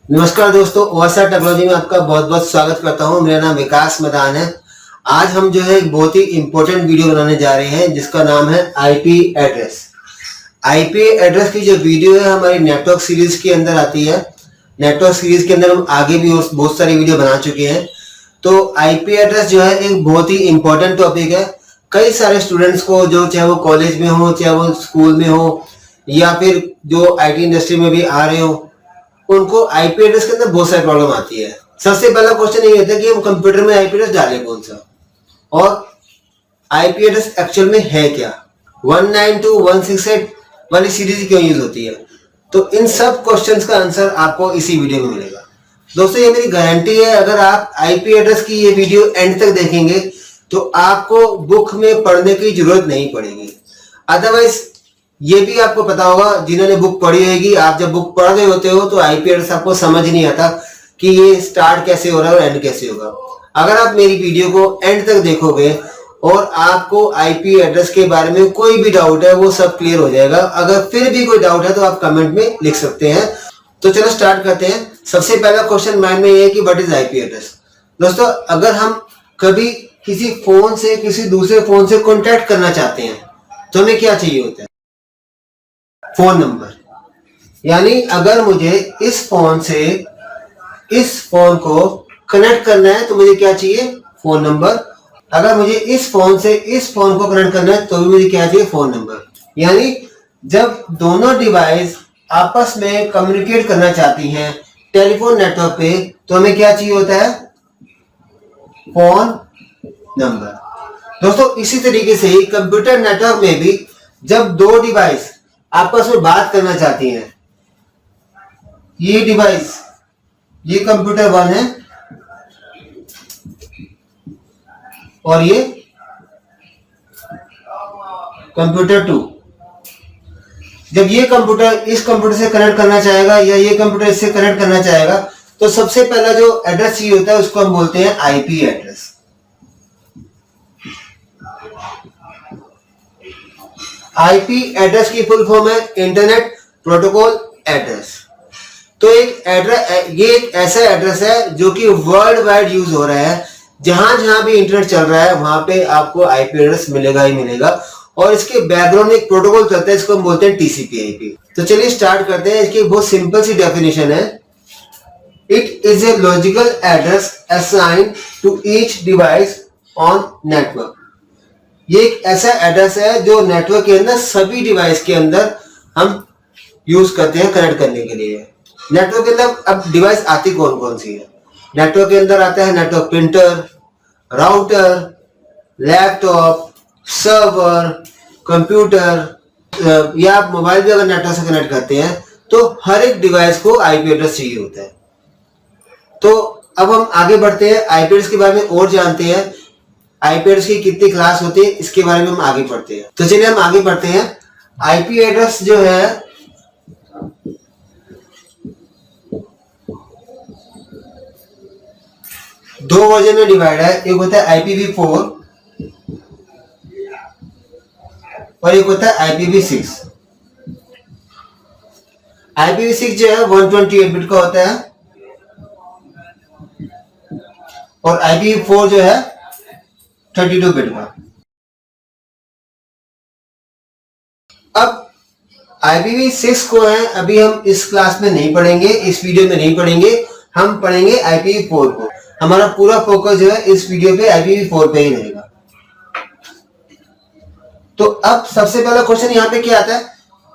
नमस्कार दोस्तों, OSR technology में आपका बहुत बहुत स्वागत करता हूं। मेरा नाम विकास मदान है। आज हम जो है एक बहुत ही इंपॉर्टेंट वीडियो बनाने जा रहे हैं जिसका नाम है आईपी एड्रेस। आईपी एड्रेस की जो वीडियो है हमारी नेटवर्क सीरीज के अंदर आती है। नेटवर्क सीरीज के अंदर हम आगे भी बहुत सारी वीडियो बना चुके हैं। तो आईपी एड्रेस जो है एक बहुत ही इंपॉर्टेंट टॉपिक है। कई सारे स्टूडेंट्स को, जो चाहे वो कॉलेज में हो, चाहे वो स्कूल में हो, या फिर जो आईटी इंडस्ट्री में भी आ रहे हो, उनको आईपी एड्रेस के अंदर बहुत सारी प्रॉब्लम आती है। सबसे पहला क्वेश्चन ये होता है कि हम कंप्यूटर में आईपी एड्रेस डालें कौन सा, और आईपी एड्रेस एक्चुअल में है क्या, 192.168 वाली सीरीज क्यों यूज होती है। तो इन सब क्वेश्चंस का आंसर आपको इसी वीडियो में मिलेगा। दोस्तों, ये मेरी गारंटी है, अगर आप आईपी एड्रेस की ये वीडियो एंड तक देखेंगे तो आपको बुक में पढ़ने की जरूरत नहीं पड़ेगी। अदरवाइज ये भी आपको पता होगा, जिन्होंने बुक पढ़ी होगी, आप जब बुक पढ़ रहे होते हो तो आईपी एड्रेस आपको समझ नहीं आता कि ये स्टार्ट कैसे हो रहा है और एंड कैसे होगा। अगर आप मेरी वीडियो को एंड तक देखोगे और आपको आईपी एड्रेस के बारे में कोई भी डाउट है वो सब क्लियर हो जाएगा। अगर फिर भी कोई डाउट है तो आप कमेंट में लिख सकते हैं। तो चलो स्टार्ट करते हैं। सबसे पहला क्वेश्चन माइंड में ये है कि व्हाट इज आईपी एड्रेस। दोस्तों, अगर हम कभी किसी फोन से किसी दूसरे फोन से कॉन्टैक्ट करना चाहते हैं तो हमें क्या चाहिए होता है? Phone number. यानी अगर मुझे इस फोन से इस फोन को कनेक्ट करना है तो मुझे क्या चाहिए? Phone number. अगर मुझे इस फोन से इस फोन को कनेक्ट करना है तो भी मुझे क्या चाहिए? Phone number. यानी जब दोनों डिवाइस आपस में कम्युनिकेट करना चाहती हैं टेलीफोन नेटवर्क पे, तो हमें क्या चाहिए होता है? Phone number. दोस्तों, इसी तरीके से ही कंप्यूटर नेटवर्क में भी जब दो डिवाइस आपस में बात करना चाहती हैं, ये डिवाइस, ये कंप्यूटर 1 है और ये कंप्यूटर 2। जब ये कंप्यूटर इस कंप्यूटर से कनेक्ट करना चाहेगा या ये कंप्यूटर इससे कनेक्ट करना चाहेगा तो सबसे पहला जो एड्रेस चाहिए होता है उसको हम बोलते हैं आईपी एड्रेस। आईपी एड्रेस की फुल फॉर्म है इंटरनेट प्रोटोकॉल एड्रेस। तो ये एक ऐसा एड्रेस है जो कि वर्ल्ड वाइड यूज हो रहा है। जहां जहां भी इंटरनेट चल रहा है वहां पे आपको आईपी एड्रेस मिलेगा ही मिलेगा। और इसके बैकग्राउंड में एक प्रोटोकॉल चलता है, इसको हम बोलते हैं टीसीपी आईपी। तो चलिए स्टार्ट करते हैं। इसकी बहुत सिंपल सी डेफिनेशन है। It is a logical address assigned to each device on network. ये एक ऐसा एड्रेस है जो नेटवर्क के अंदर सभी डिवाइस के अंदर हम यूज करते हैं कनेक्ट करने के लिए। नेटवर्क के अंदर अब डिवाइस आती कौन कौन सी है? नेटवर्क के अंदर आता है network printer, router, laptop, server, computer, या आप मोबाइल भी अगर नेटवर्क से कनेक्ट करते हैं तो हर एक डिवाइस को आईपी एड्रेस चाहिए होता है। तो अब हम आगे बढ़ते हैं, आईपी एड्रेस के बारे में और जानते हैं। आईपी एड्रेस की कितनी क्लास होती है इसके बारे में हम आगे पढ़ते हैं। तो चलिए हम आगे बढ़ते हैं। आईपी एड्रेस जो है दो वर्जन में डिवाइड है। एक होता है IPv4 और एक होता है IPv6। IPv6 जो है 128 बिट का होता है और IPv4 जो है 32 बिट का। अब IPv6 को है अभी हम इस क्लास में नहीं पढ़ेंगे, इस वीडियो में नहीं पढ़ेंगे। हम पढ़ेंगे IPv4 को। हमारा पूरा फोकस जो है इस वीडियो पे IPv4 पे ही रहेगा। तो अब सबसे पहला क्वेश्चन यहाँ पे क्या आता है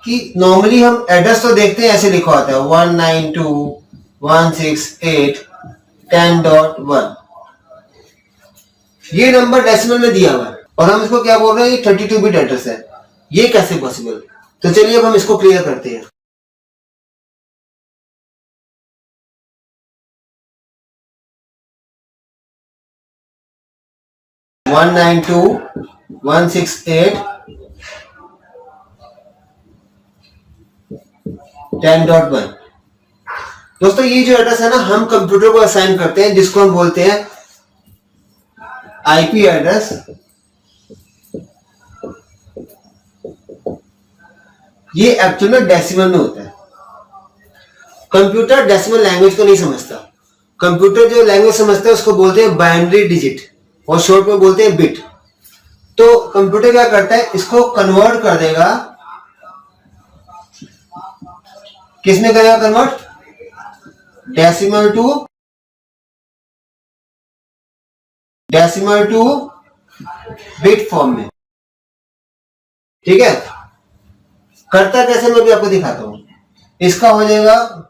कि नॉर्मली हम एड्रेस तो देखते हैं, ऐसे लिखा होता है 192.168.10.1। ये नंबर डेसिमल में दिया हुआ है और हम इसको क्या बोल रहे हैं? ये 32 बिट एड्रेस है। ये कैसे पॉसिबल? तो चलिए अब हम इसको क्लियर करते हैं। One nine two one six eight 10.1। दोस्तों, ये जो एड्रेस है ना, हम कंप्यूटर को असाइन करते हैं जिसको हम बोलते हैं आईपी एड्रेस। ये एक्चुअल में डेसिमल में होता है। कंप्यूटर डेसिमल लैंग्वेज को नहीं समझता। कंप्यूटर जो लैंग्वेज समझता है उसको बोलते हैं बाइनरी डिजिट और शॉर्ट में बोलते हैं बिट। तो कंप्यूटर क्या करता है, इसको कन्वर्ट कर देगा, किसमें करेगा convert, decimal two bit form में। ठीक है, करता कैसे मैं भी आपको दिखाता हूं। इसका हो जाएगा,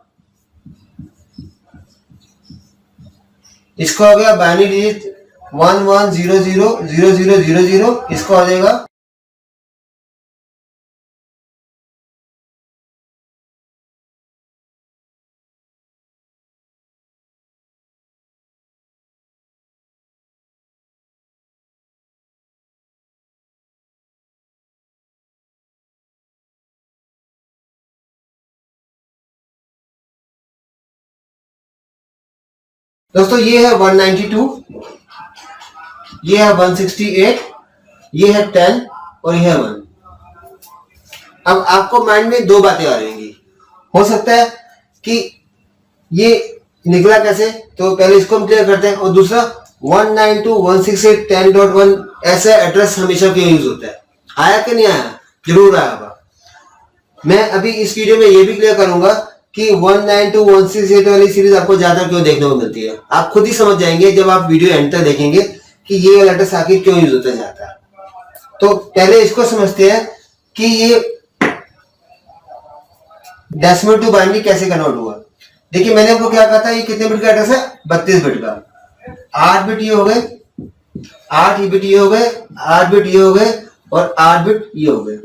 इसका हो गया बाइनरी डिजिट 11000000, इसका हो जाएगा दोस्तों, ये है 192, ये है 168, ये है 10 और ये है 1। अब आपको माइंड में दो बातें आ रही होंगी, हो सकता है कि ये निकला कैसे, तो पहले इसको हम क्लियर करते हैं। और दूसरा 192.168.10.1 ऐसा एड्रेस हमेशा क्यों यूज होता है, आया कि नहीं आया, जरूर आया होगा। मैं अभी इस वीडियो में ये भी क्लियर करूंगा कि 192.168 वाली सीरीज आपको ज्यादा क्यों देखने को मिलती है। आप खुद ही समझ जाएंगे जब आप वीडियो एंड तक देखेंगे कि ये वाला एड्रेस आखिर क्यों यूज होता जाता है। तो पहले इसको समझते हैं कि ये डेसिमल टू बाइनरी कैसे कन्वर्ट हुआ। देखिए, मैंने आपको क्या कहा था, ये कितने बिट का एड्रेस है, 32 बिट का। 8 बिट ये हो गए, 8 बिट ये हो गए, 8 बिट ये हो गए और 8 बिट ये हो गए।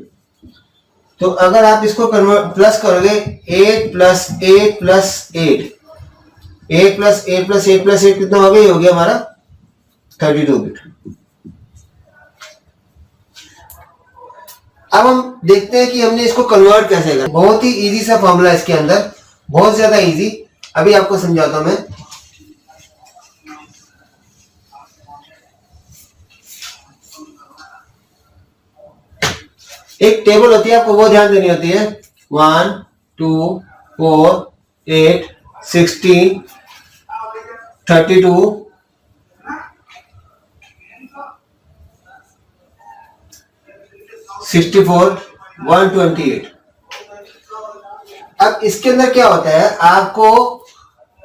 तो अगर आप इसको कन्वर्ट प्लस करोगे, 8 plus 8 plus 8, 8 plus 8 plus 8 plus 8 कितना हो गया, ये हो गया हमारा 32 बिट। अब हम देखते हैं कि हमने इसको कन्वर्ट कैसे करना। बहुत ही इजी सा फॉर्मूला इसके अंदर, बहुत ज्यादा इजी। अभी आपको समझाता हूं मैं। एक टेबल होती है, आपको वो ध्यान देनी होती है। 1 2 4 8 16 32 64 128। अब इसके अंदर क्या होता है, आपको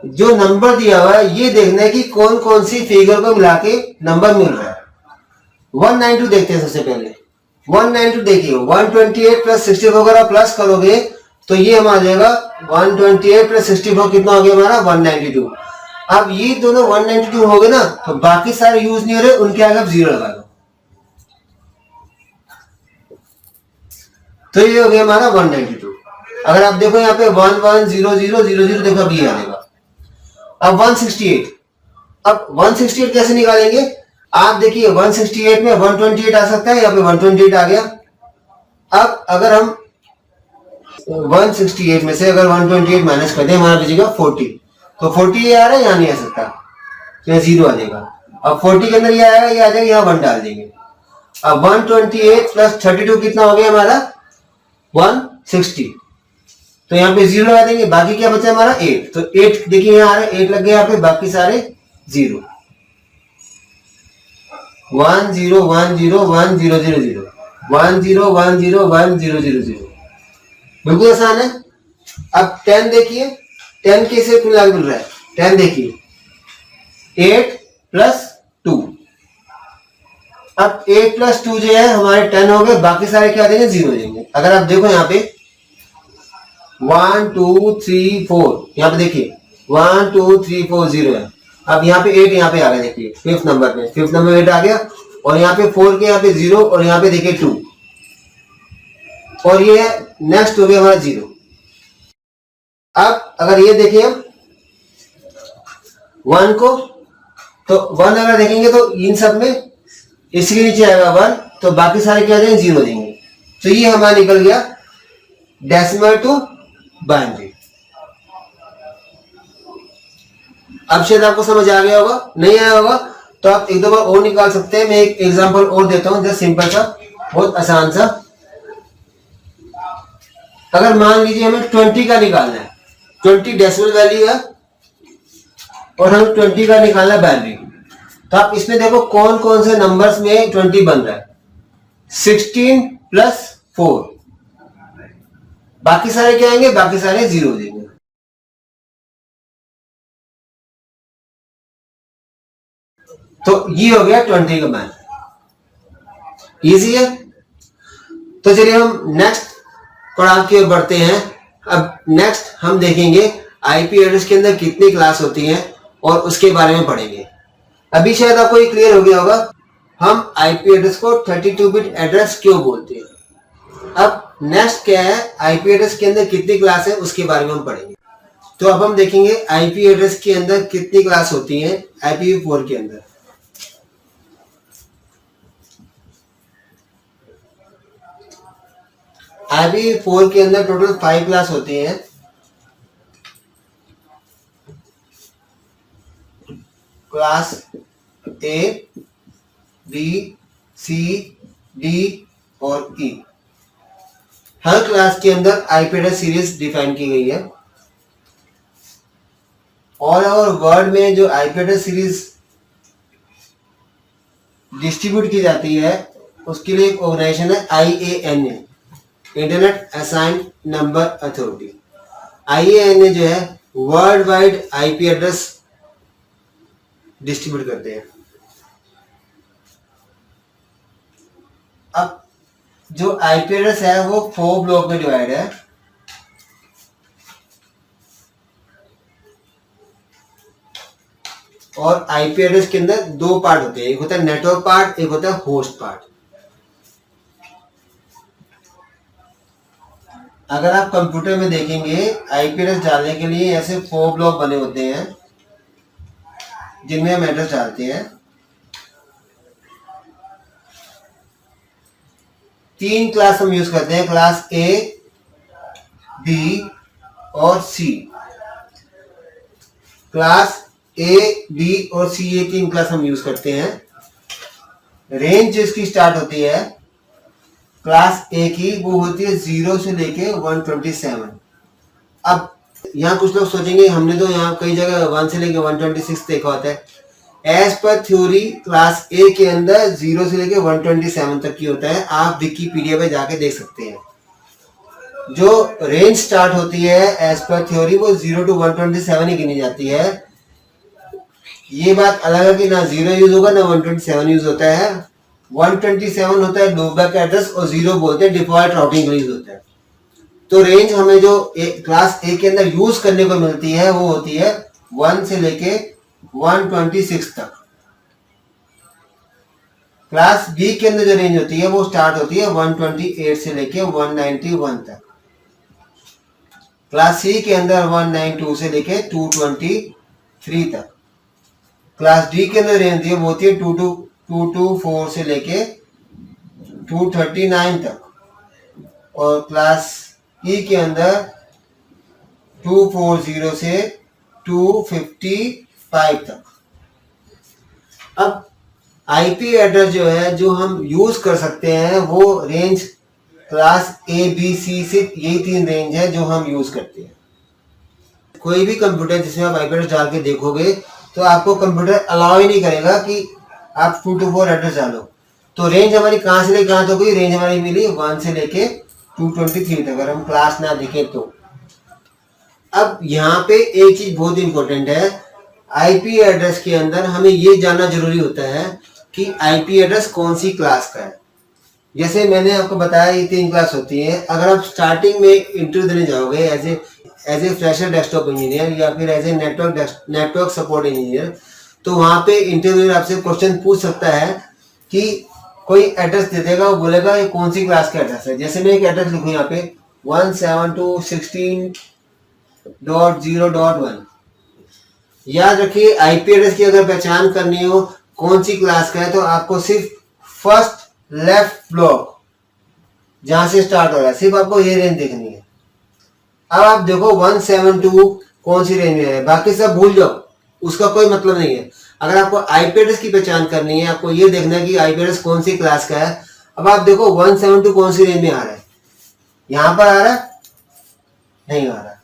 जो नंबर दिया हुआ है ये देखना है कि कौन कौन सी फिगर को मिला के नंबर मिल रहा है। 192 देखते हैं सबसे पहले। 192 देखिए, 128 प्लस 64 अगर आप प्लस करोगे तो ये हमारा आ जाएगा 128 प्लस 64 कितना हो गया हमारा 192। अब ये दोनों 192 हो गए ना, तो बाकी सारे यूज नहीं हो रहे, उनके आगे आप 0 लगा दो, तो ये हो गया हमारा 192। अगर आप देखो यहाँ पे 110000 देखो अब ये आ जाएगा। अब 168, अब 168 कैसे निकालेंगे, आप देखिए 168 में 128 आ सकता है, यहाँ पे 128 आ गया। अब अगर हम 168 में से अगर 128 माइनस कर दें, हमारा बचेगा 40, तो 40 ये आ रहा है, यहाँ नहीं आ सकता, तो यहाँ 0 आ जाएगा। अब 40 के अंदर ये आएगा, ये आ जाएगा, यहाँ 1 डाल देंगे। अब 128 प्लस 32 कितना हो गया हमारा 160, तो यहाँ पे 0 लगा देंगे, बाकी क्या बचा हमारा 8, तो 8 देखिए यहाँ आ रहा है, 8 लग गया यहाँ पे, बाकी सारे 0। 1 0 1 0 1 0 0 0 1 0 1 0 1 0 0 0, बिल्कुल आसान है। अब 10 देखिए, 10 कैसे मिला मिल रहा है, 10 देखिए 8 प्लस 2, अब 8 प्लस 2 जो है हमारे 10 हो गए, बाकी सारे क्या देंगे 0 देंगे। अगर आप देखो यहाँ पे 1 2 3 4, यहाँ पे देखिए 1 2 3 4 0 है। अब यहाँ पे 8 यहाँ पे आ गया, देखिए 5th नंबर पे 5th नंबर 8 आ गया, और यहाँ पे 4 के यहाँ पे 0, और यहाँ पे देखिए 2, और ये नेक्स्ट हो गया हमारा 0। अब अगर ये देखिए हम 1 को, तो 1 अगर देखेंगे तो इन सब में इसके नीचे आएगा 1, तो बाकी सारे क्या देंगे 0 देंगे, तो ये हमारा निकल गया डेसिमल टू बाइनरी। अब शायद आपको समझ आ गया होगा, नहीं आया होगा तो आप एक दो बार और निकाल सकते हैं। मैं एक एग्जांपल और देता हूं, जस्ट सिंपल सा, बहुत आसान सा। अगर मान लीजिए हमें 20 का निकालना है, 20 डेसिमल वैल्यू है और हम 20 का निकालना बाइनरी। तो आप इसमें देखो कौन कौन से नंबर्स में 20 बन रहा है। 16 प्लस 4, बाकी सारे क्या आएंगे, बाकी सारे जीरो देंगे। तो ये हो गया 20 का मान। इजी है। तो चलिए हम नेक्स्ट पड़ाव की ओर बढ़ते हैं। अब नेक्स्ट हम देखेंगे आईपी एड्रेस के अंदर कितनी क्लास होती हैं और उसके बारे में पढ़ेंगे। अभी शायद आपको ये क्लियर हो गया होगा हम आईपी एड्रेस को 32 बिट एड्रेस क्यों बोलते हैं। अब नेक्स्ट क्या है, आईपी एड्रेस के अंदर कितनी क्लास है उसके बारे में हम पढ़ेंगे। तो अब हम देखेंगे आईपी एड्रेस के अंदर कितनी क्लास होती हैं IPv4 के अंदर। IPv4 के अंदर टोटल 5 क्लास होती हैं। Class A, B, C, D और E। हर क्लास के अंदर आईपी एड्रेस सीरीज डिफाइन की गई है। ऑल ओवर वर्ल्ड में जो आईपी एड्रेस सीरीज डिस्ट्रीब्यूट की जाती है उसके लिए एक ऑर्गेनाइजेशन है IANA, internet assigned number authority. IANA जो है world wide IP address distribute करते हैं। अब जो आईपी एड्रेस है वो 4 ब्लॉक में डिवाइड है। और आईपी एड्रेस के अंदर 2 पार्ट होते हैं, एक होता है नेटवर्क पार्ट, एक होता है होस्ट पार्ट। अगर आप कंप्यूटर में देखेंगे आईपी एड्रेस डालने के लिए ऐसे 4 ब्लॉक बने होते हैं जिनमें हम एड्रेस डालते हैं। 3 क्लास हम यूज करते हैं, क्लास A, B और C। क्लास A, B और C ये 3 क्लास हम यूज करते हैं। रेंज जिसकी स्टार्ट होती है क्लास A की वो होती है 0 से लेके 127। अब यहाँ कुछ लोग सोचेंगे हमने तो यहाँ कई जगह 1 से लेके 126 देखा होता है। As per theory class A के अंदर 0 से लेके 127 तक की होता है। आप विकिपीडिया पे जाके देख सकते हैं। जो रेंज स्टार्ट होती है एज पर थ्योरी वो 0 to 127 ही गिनी जाती है। ये बात अलग है कि ना 0 यूज होगा ना 127 यूज होता है। 127 होता है लूपबैक एड्रेस और 0 बोलते हैं डिफॉल्ट राउटिंग के लिए यूज होता है। तो रेंज हमें जो क्लास A के अंदर यूज करने को मिलती है वो होती है 1 से लेके 126 तक। क्लास B के अंदर जो रेंज होती है वो स्टार्ट होती है 128 से लेके 191 तक। क्लास C के अंदर 192 से लेके 223 तक। क्लास D के अंदर रेंज वो होती है 224 से लेके 239 तक। और क्लास E के अंदर 240 से 255 तक। अब आईपी एड्रेस जो है जो हम यूज कर सकते हैं वो range class A, B, C से यही 3 रेंज है जो हम यूज करते हैं। कोई भी कंप्यूटर जिसमें आप आईपी एड्रेस डाल के देखोगे तो आपको कंप्यूटर अलाउ ही नहीं करेगा कि आप 224 एड्रेस डालो। तो रेंज हमारी कहां से लेके कहां तक हुई, रेंज हमारी मिली 1 से लेके 223 तक, अगर हम क्लास ना देखें तो। अब यहाँ पे एक चीज बहुत इंपॉर्टेंट है, आईपी एड्रेस के अंदर हमें ये जानना जरूरी होता है कि आईपी एड्रेस कौन सी क्लास का है। जैसे मैंने आपको बताया ये 3 क्लास होती है। अगर आप स्टार्टिंग में इंटरव्यू देने जाओगे as a fresher desktop engineer या फिर as a network support engineer, तो वहां पे इंटरव्यूअर आपसे क्वेश्चन पूछ सकता है कि कोई एड्रेस दे देगा, वो बोलेगा ये कौन सी क्लास का एड्रेस है। जैसे मैं एक एड्रेस लिखूँ यहाँ पे 172.16.0.1। याद रखिए आईपी एड्रेस की अगर पहचान करनी हो कौन सी क्लास का है तो आपको सिर्फ फर्स्ट लेफ्ट ब्लॉक जहां से स्टार्ट हो रहा है सिर्फ आपको ये रेंज देखनी है। अब आप देखो 172 कौन सी रेंज में है, बाकी सब भूल जाओ, उसका कोई मतलब नहीं है। अगर आपको आईपी एड्रेस की पहचान करनी है, आपको ये देखना है कि आईपी एड्रेस कौन सी क्लास का है। अब आप देखो 172 कौन सी रेंज में आ रहा है, यहां पर आ रहा है, नहीं आ रहा।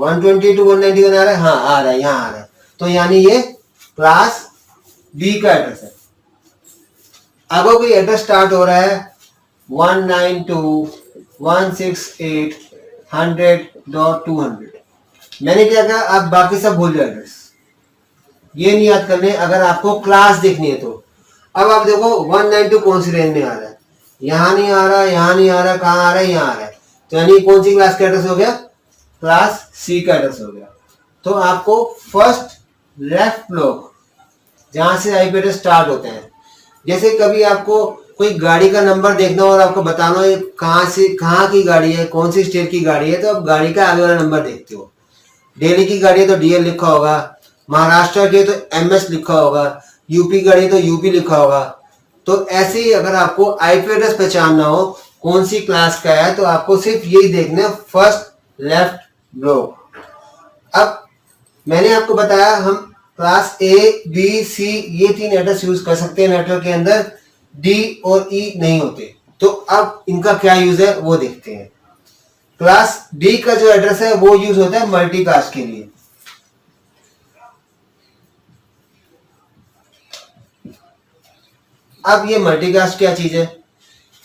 120 to 191 आ रहा है, हाँ आ रहा है, यहाँ आ रहा है। तो यानी ये क्लास बी का एड्रेस है। अगर कोई एड्रेस स्टार्ट हो रहा है 192.168.100.200, मैंने क्या कहा, आप बाकी सब भूल जाओ, एड्रेस ये नहीं याद करने। अगर आपको क्लास देखनी है तो अब आप देखो 192 कौन सी रेंज में आ रहा है, यहाँ नहीं आ रहा, यहाँ नहीं आ रहा, कहाँ आ रहा है, यहाँ आ रहा है। तो यानी कौन सी क्लास का एड्रेस हो गया, क्लास सी का एड्रेस हो गया। तो आपको फर्स्ट लेफ्ट ब्लॉक जहां से आईपी एड्रेस स्टार्ट होते हैं, जैसे कभी आपको कोई गाड़ी का नंबर देखना हो और आपको बताना हो कहाँ से कहाँ की गाड़ी है, कौन सी स्टेट की गाड़ी है, तो आप गाड़ी का आगे वाला नंबर देखते हो। दिल्ली की गाड़ी है तो डीएल लिखा होगा, महाराष्ट्र की है तो एमएस लिखा होगा, यूपी गाड़ी है तो यूपी लिखा होगा। तो ऐसे ही अगर आपको आईपी एड्रेस पहचानना हो कौन सी क्लास का है, तो आपको सिर्फ यही देखना है, फर्स्ट लेफ्ट ब्लॉक। अब मैंने आपको बताया हम क्लास ए बी सी ये 3 एड्रेस यूज कर सकते हैं नेटवर्क के अंदर, डी और ई नहीं होते। तो अब इनका क्या यूज है वो देखते हैं। क्लास डी का जो एड्रेस है वो यूज होता है मल्टीकास्ट के लिए। अब ये मल्टीकास्ट क्या चीज है,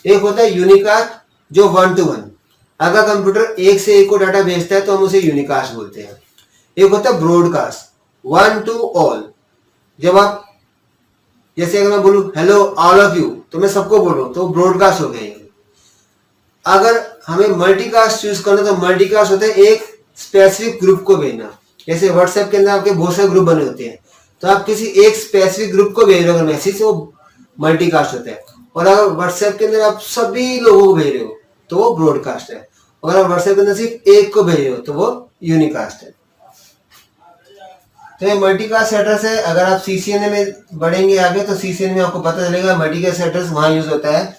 एक होता है यूनिकास्ट जो 1 to 1, अगर कंप्यूटर एक से एक को डाटा भेजता है तो हम उसे यूनिकास्ट बोलते हैं। एक होता है ब्रॉडकास्ट 1 to all, जब आप जैसे अगर मैं बोलूं हेलो ऑल ऑफ यू तो मैं सबको बोलूं तो ब्रॉडकास्ट हो गया। अगर हमें मल्टीकास्ट यूज करना तो मल्टीकास्ट होता है एक स्पेसिफिक ग्रुप को भेजना। जैसे व्हाट्सएप के अंदर आपके बहुत सारे ग्रुप बने होते हैं, तो आप किसी एक स्पेसिफिक ग्रुप को भेज रहे हो मैसेज, वो मल्टीकास्ट होता है। और अगर व्हाट्सएप के अंदर आप सभी लोगों को भेज रहे हो तो वो ब्रॉडकास्ट है। अगर आप व्हाट्सएप के अंदर सिर्फ एक को भेज रहे हो तो वो यूनिकास्ट है। तो ये मल्टीकास्ट एड्रेस है। अगर आप सीसीएनए में बढ़ेंगे आगे तो सीसीएनए में आपको पता चलेगा मल्टीकास्ट एड्रेस वहां यूज होता है।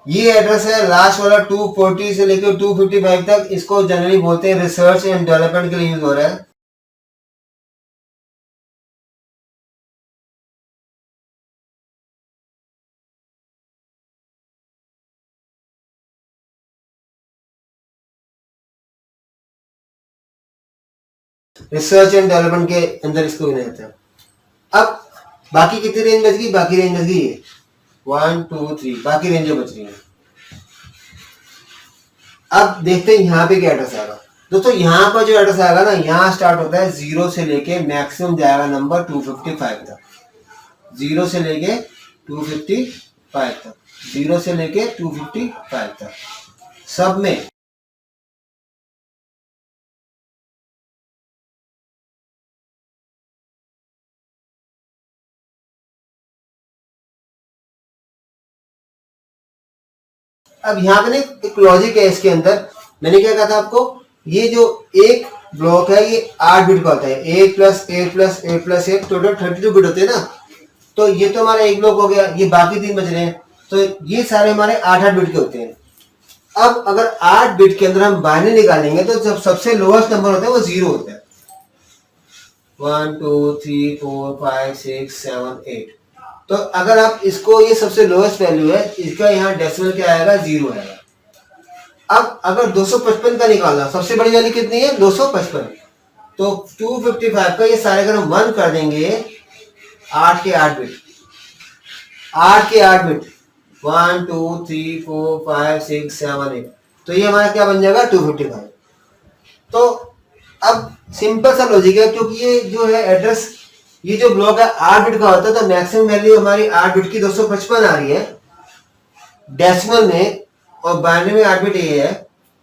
ये एड्रेस है लास्ट वाला 240 से लेकर 255 तक, इसको जनरली बोलते हैं रिसर्च एंड डेवलपमेंट के लिए यूज हो रहा है। रिसर्च एंड डेवलपमेंट के अंदर इसको गिना जाता है। अब बाकी कितनी रेंज बच गई, बाकी रेंज बच गई है 1 2 3, बाकी रेंज बच रही है। अब देखते हैं यहाँ पे क्या एड्रेस आएगा। दोस्तों यहाँ पर जो एड्रेस आएगा ना, यहाँ स्टार्ट होता है 0 से लेके मैक्सिमम जाएगा नंबर 255 तक, 0 से लेके 255 तक, 0 से लेके 255 तक सब में। अब यहाँ पे एक लॉजिक है इसके अंदर। मैंने क्या कहा था आपको, ये जो एक ब्लॉक है ये 8 बिट का होता है, 8 plus 8 plus 8 plus 8 total 32 bit होते हैं ना। तो ये तो हमारा एक ब्लॉक हो गया, ये बाकी 3 बच रहे हैं, तो ये सारे हमारे 8-8 बिट के होते हैं। अब अगर 8 बिट के अंदर हम बाइनरी निकालेंगे तो जब सबसे लोएस्ट नंबर होता है वो 0 होता है। 1 2 3 4 5 6 7 8। तो अगर आप इसको, ये सबसे लोएस्ट वैल्यू है, इसका यहाँ डेसिमल क्या आएगा, 0 आएगा। अब अगर 255 का निकालना, सबसे बड़ी वैल्यू कितनी है 255, तो 255 का ये सारे अगर हम 1 कर देंगे 8 के 8 बिट, 8 के 8 बिट 1 2 3 4 5 6 7 8, तो ये हमारा क्या बन जाएगा 255। तो अब सिंपल सा लॉजिक है, क्योंकि ये जो है एड्रेस, ये जो ब्लॉक है 8 बिट का होता है, तो मैक्सिमम वैल्यू हमारी 8 बिट की 255 आ रही है डेसिमल में, और बाइनरी में 8 बिट ये है,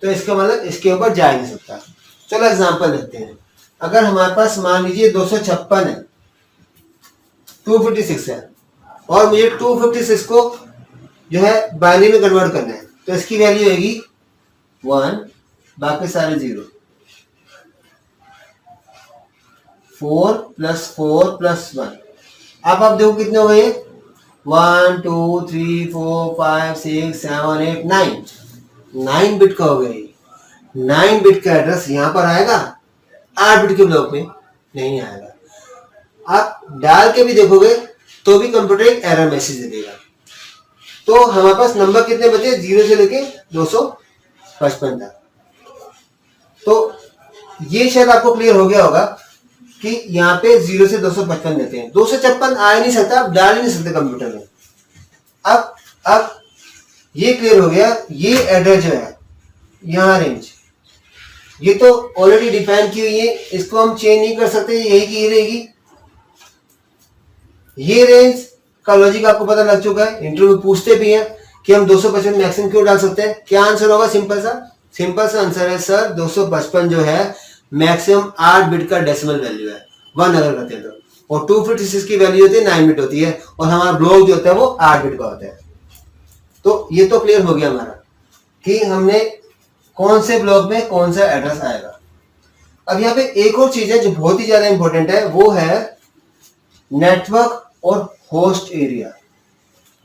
तो इसका मतलब इसके ऊपर जा ही नहीं सकता। चलो एग्जांपल देखते हैं। अगर हमारे पास मान लीजिए 256 है, 256 है, और मुझे 256 को जो है बाइनरी में कन्वर्ट करना है, तो इसकी वैल्यू होगी 1, बाकी सारे 0, 4 प्लस 4 प्लस 1। अब आप देखो कितने हो गए, 1 2 3 4 5 6 7 8 9 बिट का हो गया। 9 बिट का एड्रेस यहाँ पर आएगा, 8 बिट के ब्लॉक में नहीं आएगा। आप डाल के भी देखोगे तो भी कंप्यूटर एक एरर मैसेज दे देगा। तो हमारे पास नंबर कितने बचे, 0 से लेके 255 तक। तो ये शायद आपको क्लियर हो गया होगा कि यहाँ पे 0 से 255 देते हैं। 256 आ ही नहीं सकता, आप डाल ही नहीं सकते कंप्यूटर में। अब ये क्लियर हो गया। ये एड्रेस जो है यहाँ रेंज, ये तो ऑलरेडी डिफाइन की हुई है, इसको हम चेंज नहीं कर सकते, यही की ये रहेगी। ये रेंज का लॉजिक आपको पता लग चुका है। इंटरव्यू में पूछते भी हैं कि हम 255 मैक्सिमम क्यों डाल सकते हैं। क्या आंसर होगा? सिंपल सा आंसर है सर 255 जो है मैक्सिमम 8 बिट का डेसिमल वैल्यू है, 1 अगर करते हैं तो। और 256 की वैल्यू होती है 9 बिट होती है, और हमारा ब्लॉक जो होता है वो 8 बिट का होता है। तो ये तो क्लियर हो गया हमारा कि हमने कौन से ब्लॉक में कौन सा एड्रेस आएगा। अब यहाँ पे एक और चीज है जो बहुत ही ज्यादा इंपॉर्टेंट है, वो है नेटवर्क और होस्ट एरिया।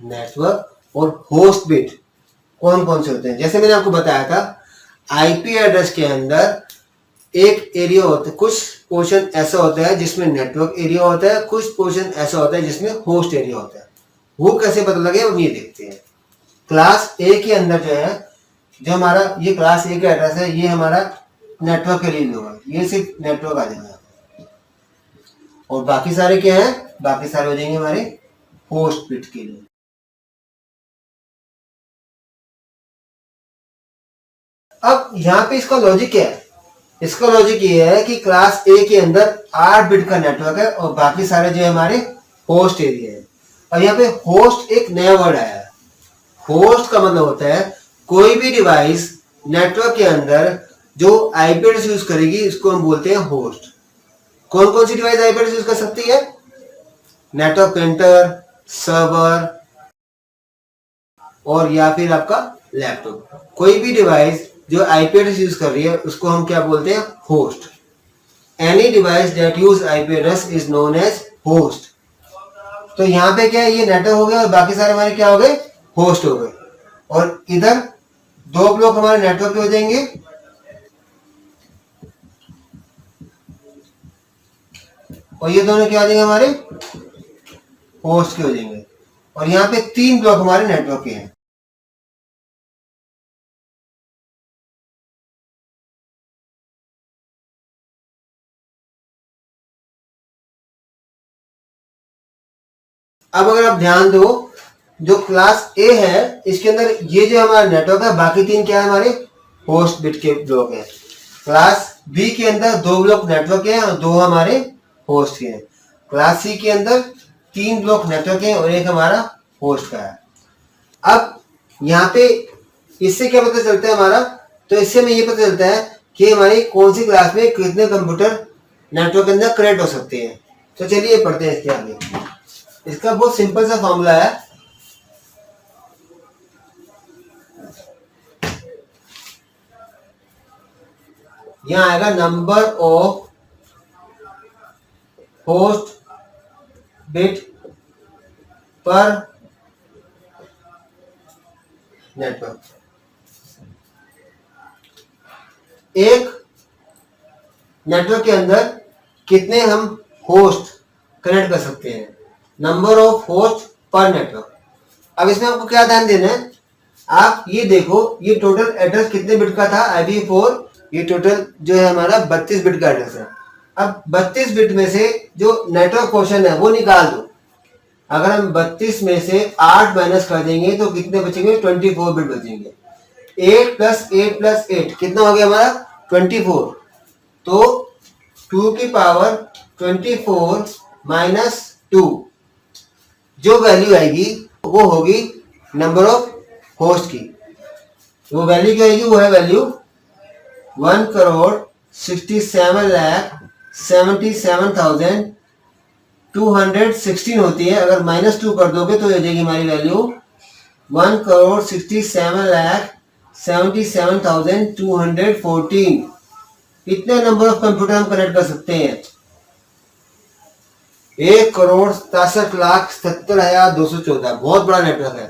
नेटवर्क और होस्ट बिट कौन कौन से होते हैं। जैसे मैंने आपको बताया था, आईपी एड्रेस के अंदर एक एरिया होता है, कुछ पोर्शन ऐसा होता है जिसमें नेटवर्क एरिया होता है, कुछ पोर्शन ऐसा होता है जिसमें होस्ट एरिया होता है। वो कैसे पता लगे हम ये देखते हैं। क्लास ए के अंदर जो है, जो हमारा ये क्लास ए का एड्रेस है, ये हमारा नेटवर्क के लिए होगा, ये सिर्फ नेटवर्क आ जाएगा। और बाकी सारे क्या है? बाकी सारे हो जाएंगे हमारे होस्ट बिट के लिए। अब यहाँ पे इसका लॉजिक क्या है? इसका लॉजिक ये है कि क्लास ए के अंदर 8 बिट का नेटवर्क है और बाकी सारे जो है हमारे होस्ट एरिया है। और यहाँ पे होस्ट एक नया वर्ड आया है। होस्ट का मतलब होता है कोई भी डिवाइस नेटवर्क के अंदर जो आईपी एड्रेस यूज करेगी, इसको हम बोलते हैं होस्ट। कौन कौन सी डिवाइस आईपी एड्रेस यूज कर सकती है? नेटवर्क प्रिंटर, सर्वर और या फिर आपका लैपटॉप। कोई भी डिवाइस जो आईपी एड्रेस यूज कर रही है उसको हम क्या बोलते हैं? Host. Any device that use IP address is known as host. तो यहाँ पे क्या है? ये नेटवर्क हो गया और बाकी सारे हमारे क्या हो गए? होस्ट हो गए। और इधर 2 ब्लॉक हमारे नेटवर्क के हो जाएंगे, और ये दोनों क्या आ जाएंगे? हमारे होस्ट के हो जाएंगे। और यहाँ पे 3 ब्लॉक हमारे नेटवर्क के हैं। अब अगर आप ध्यान दो, जो क्लास ए है इसके अंदर ये जो हमारा नेटवर्क है, बाकी 3 क्या है? हमारे होस्ट बिट के ब्लॉक है। क्लास बी के अंदर 2 ब्लॉक नेटवर्क है और 2 हमारे होस्ट के हैं। क्लास सी के अंदर 3 ब्लॉक नेटवर्क है और 1 हमारा होस्ट का है। अब यहाँ पे इससे क्या पता चलता है हमारा? तो इससे हमें ये पता चलता है कि हमारी कौन सी क्लास में कितने कंप्यूटर नेटवर्क के अंदर कनेक्ट हो सकते हैं। तो चलिए पढ़ते हैं इसके आगे। इसका बहुत सिंपल सा फॉर्मूला है। यहां आएगा नंबर ऑफ होस्ट बिट पर नेटवर्क। एक नेटवर्क के अंदर कितने हम होस्ट कनेक्ट कर सकते हैं, नंबर ऑफ होस्ट पर नेटवर्क। अब इसमें आपको क्या ध्यान देना है? आप ये देखो, ये टोटल एड्रेस कितने बिट का था? IPv4। ये टोटल जो है हमारा 32 बिट का एड्रेस है। अब 32 बिट में से जो नेटवर्क पोर्शन है वो निकाल दो। अगर हम 32 में से 8 माइनस कर देंगे तो कितने बचेंगे? 24 बिट बचेंगे। 8 प्लस 8 प्लस 8 कितना हो गया हमारा? 24। तो 2 की पावर 24 माइनस 2 जो वैल्यू आएगी वो होगी नंबर ऑफ होस्ट की। वो वैल्यू क्या आएगी? वो है वैल्यू 1,67,77,216 होती है। अगर -2 कर दोगे तो हो जाएगी हमारी वैल्यू 1,67,77,214। इतने नंबर ऑफ कंप्यूटर हम कनेक्ट कर सकते हैं। 1,67,70,214 बहुत बड़ा नेटवर्क है।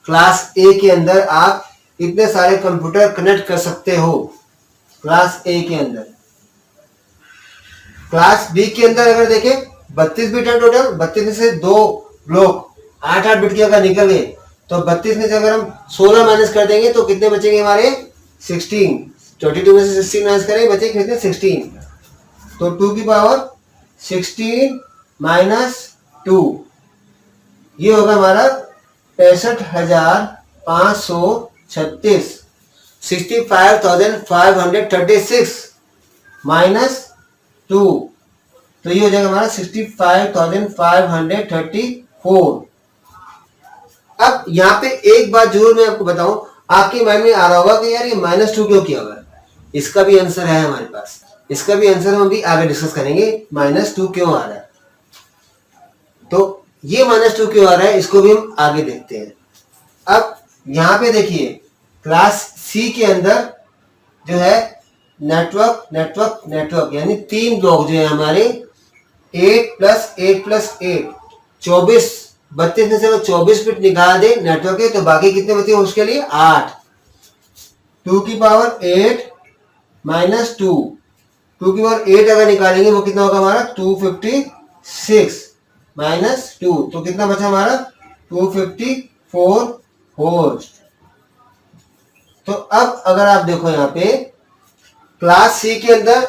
क्लास ए के अंदर आप इतने सारे कंप्यूटर कनेक्ट कर सकते हो। क्लास ए के अंदर। क्लास बी के अंदर अगर देखें 32 बिट है टोटल। 32 में से 2 ब्लॉक 8-8 बिट के अगर निकल गए तो 32 में से अगर हम 16 माइनस कर देंगे तो कितने बचेंगे हमारे? 16। 22 में से 16 माइनस करें, बचे कितने 16। तो 2 की पावर 16 माइनस 2, ये होगा हमारा 65,536, 65,536 माइनस 2, तो ये हो जाएगा हमारा 65,534। अब यहाँ पे एक बात जरूर मैं आपको बताऊं, आपके माइंड में आ रहा होगा कि यार ये -2 क्यों किया हुआ है। इसका भी आंसर है हमारे पास, इसका भी आंसर हम अभी आगे डिस्कस करेंगे, -2 क्यों आ रहा है। तो ये -2 क्यों आ रहा है, इसको भी हम आगे देखते हैं। अब यहाँ पे देखिए क्लास सी के अंदर जो है नेटवर्क नेटवर्क नेटवर्क यानी 3 ब्लॉक जो है हमारे 8 + 8 + 8 24, 32 में से 24 बिट निकाल दे नेटवर्क के, तो बाकी कितने बचे उसके लिए 8। 2 की पावर 8 माइनस 2, 2 की पावर 8 अगर निकालेंगे वो कितना होगा हमारा 256 माइनस 2, तो कितना बचा हमारा 254 होस्ट। तो अब अगर आप देखो यहाँ पे क्लास सी के अंदर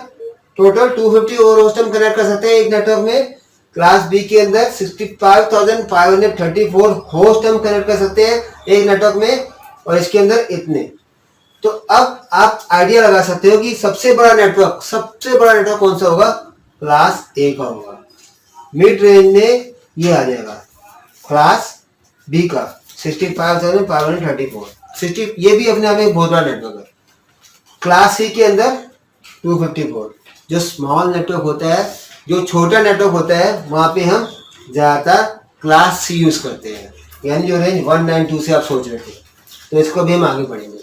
टोटल 250 और होस्ट हम कनेक्ट कर सकते हैं एक नेटवर्क में। क्लास बी के अंदर 65,534 होस्ट हम कनेक्ट कर सकते हैं एक नेटवर्क में, और इसके अंदर इतने। तो अब आप आइडिया लगा सकते हो कि सबसे बड़ा नेटवर्क कौन सा होगा, क्लास ए का होगा। मिड रेंज में ये आ जाएगा क्लास बी का 65,534, 60, ये भी अपने आप में बहुत बड़ा नेटवर्क है। क्लास सी के अंदर 254, जो स्मॉल नेटवर्क होता है, जो छोटा नेटवर्क होता है, वहां पे हम ज्यादातर क्लास सी यूज करते हैं, यानी जो रेंज 192 से आप सोच रहे थे। तो इसको भी हम आगे पढ़ेंगे।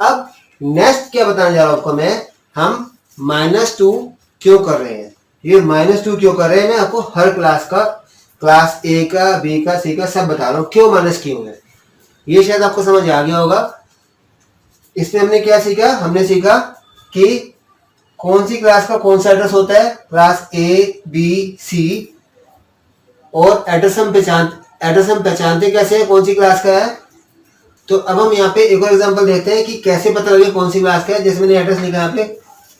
अब नेक्स्ट क्या बताने जा रहा हूं आपको मैं, हम -2 क्यों कर रहे हैं। ये -2 क्यों कर रहे हैं मैं आपको हर क्लास का, क्लास ए का, बी का, सी का सब बता रहा हूँ क्यों माइनस क्यों है। ये शायद आपको समझ आ गया होगा। इसमें हमने क्या सीखा, हमने सीखा कि कौन सी क्लास का कौन सा एड्रेस होता है, क्लास ए बी सी, और एड्रेस हम पहचानते कैसे हैं कौन सी क्लास का है। तो अब हम यहाँ पे एक और एग्जांपल देखते हैं कि कैसे पता लगे कौन सी क्लास का है। जैसे मैंने एड्रेस लिखा यहाँ पे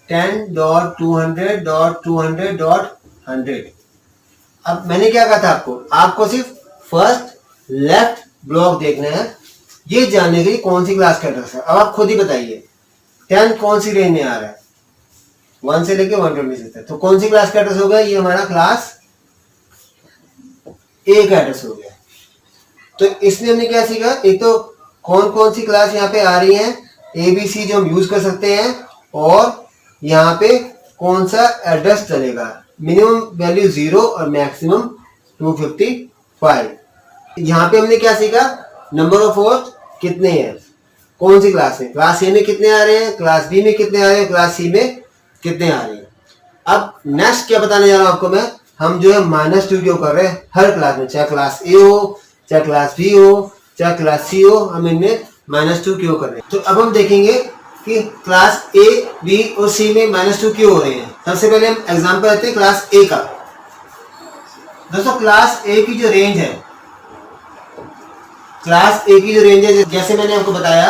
10.200.100। अब मैंने क्या कहा था आपको सिर्फ फर्स्ट लेफ्ट ब्लॉक देखना है, ये जानने के लिए कौन सी क्लास का एड्रेस है। अब आप खुद ही बताइए 10 कौन सी रेंज में आ रहा है, 1 से लेके 126 तक, तो कौन सी क्लास का एड्रेस होगा, ये हमारा क्लास ए का एड्रेस हो गया। तो इसमें हमने क्या सीखा, एक तो कौन कौन सी क्लास यहाँ पे आ रही है ए बी सी जो हम यूज कर सकते हैं, और यहाँ पे कौन सा एड्रेस चलेगा, मिनिमम वैल्यू 0 और मैक्सिमम 255। यहाँ पे हमने क्या सीखा, नंबर ऑफ होस्ट कितने हैं, कौन सी क्लास में, क्लास ए में कितने आ रहे हैं, क्लास बी में कितने आ रहे हैं, क्लास सी में कितने आ रहे हैं। अब नेक्स्ट क्या बताने जा रहा हूं आपको मैं, हम जो है -2 क्यों कर रहे हैं हर क्लास में, चाहे क्लास ए हो, चाहे क्लास बी हो, चाहे क्लास सी हो, हम इनमें -2 क्यों कर रहे हैं। तो अब हम देखेंगे कि क्लास ए बी और सी में -2 क्यों हो रहे हैं। सबसे पहले हम एग्जांपल लेते हैं क्लास ए का। दोस्तों क्लास ए की जो रेंज है, जैसे मैंने आपको बताया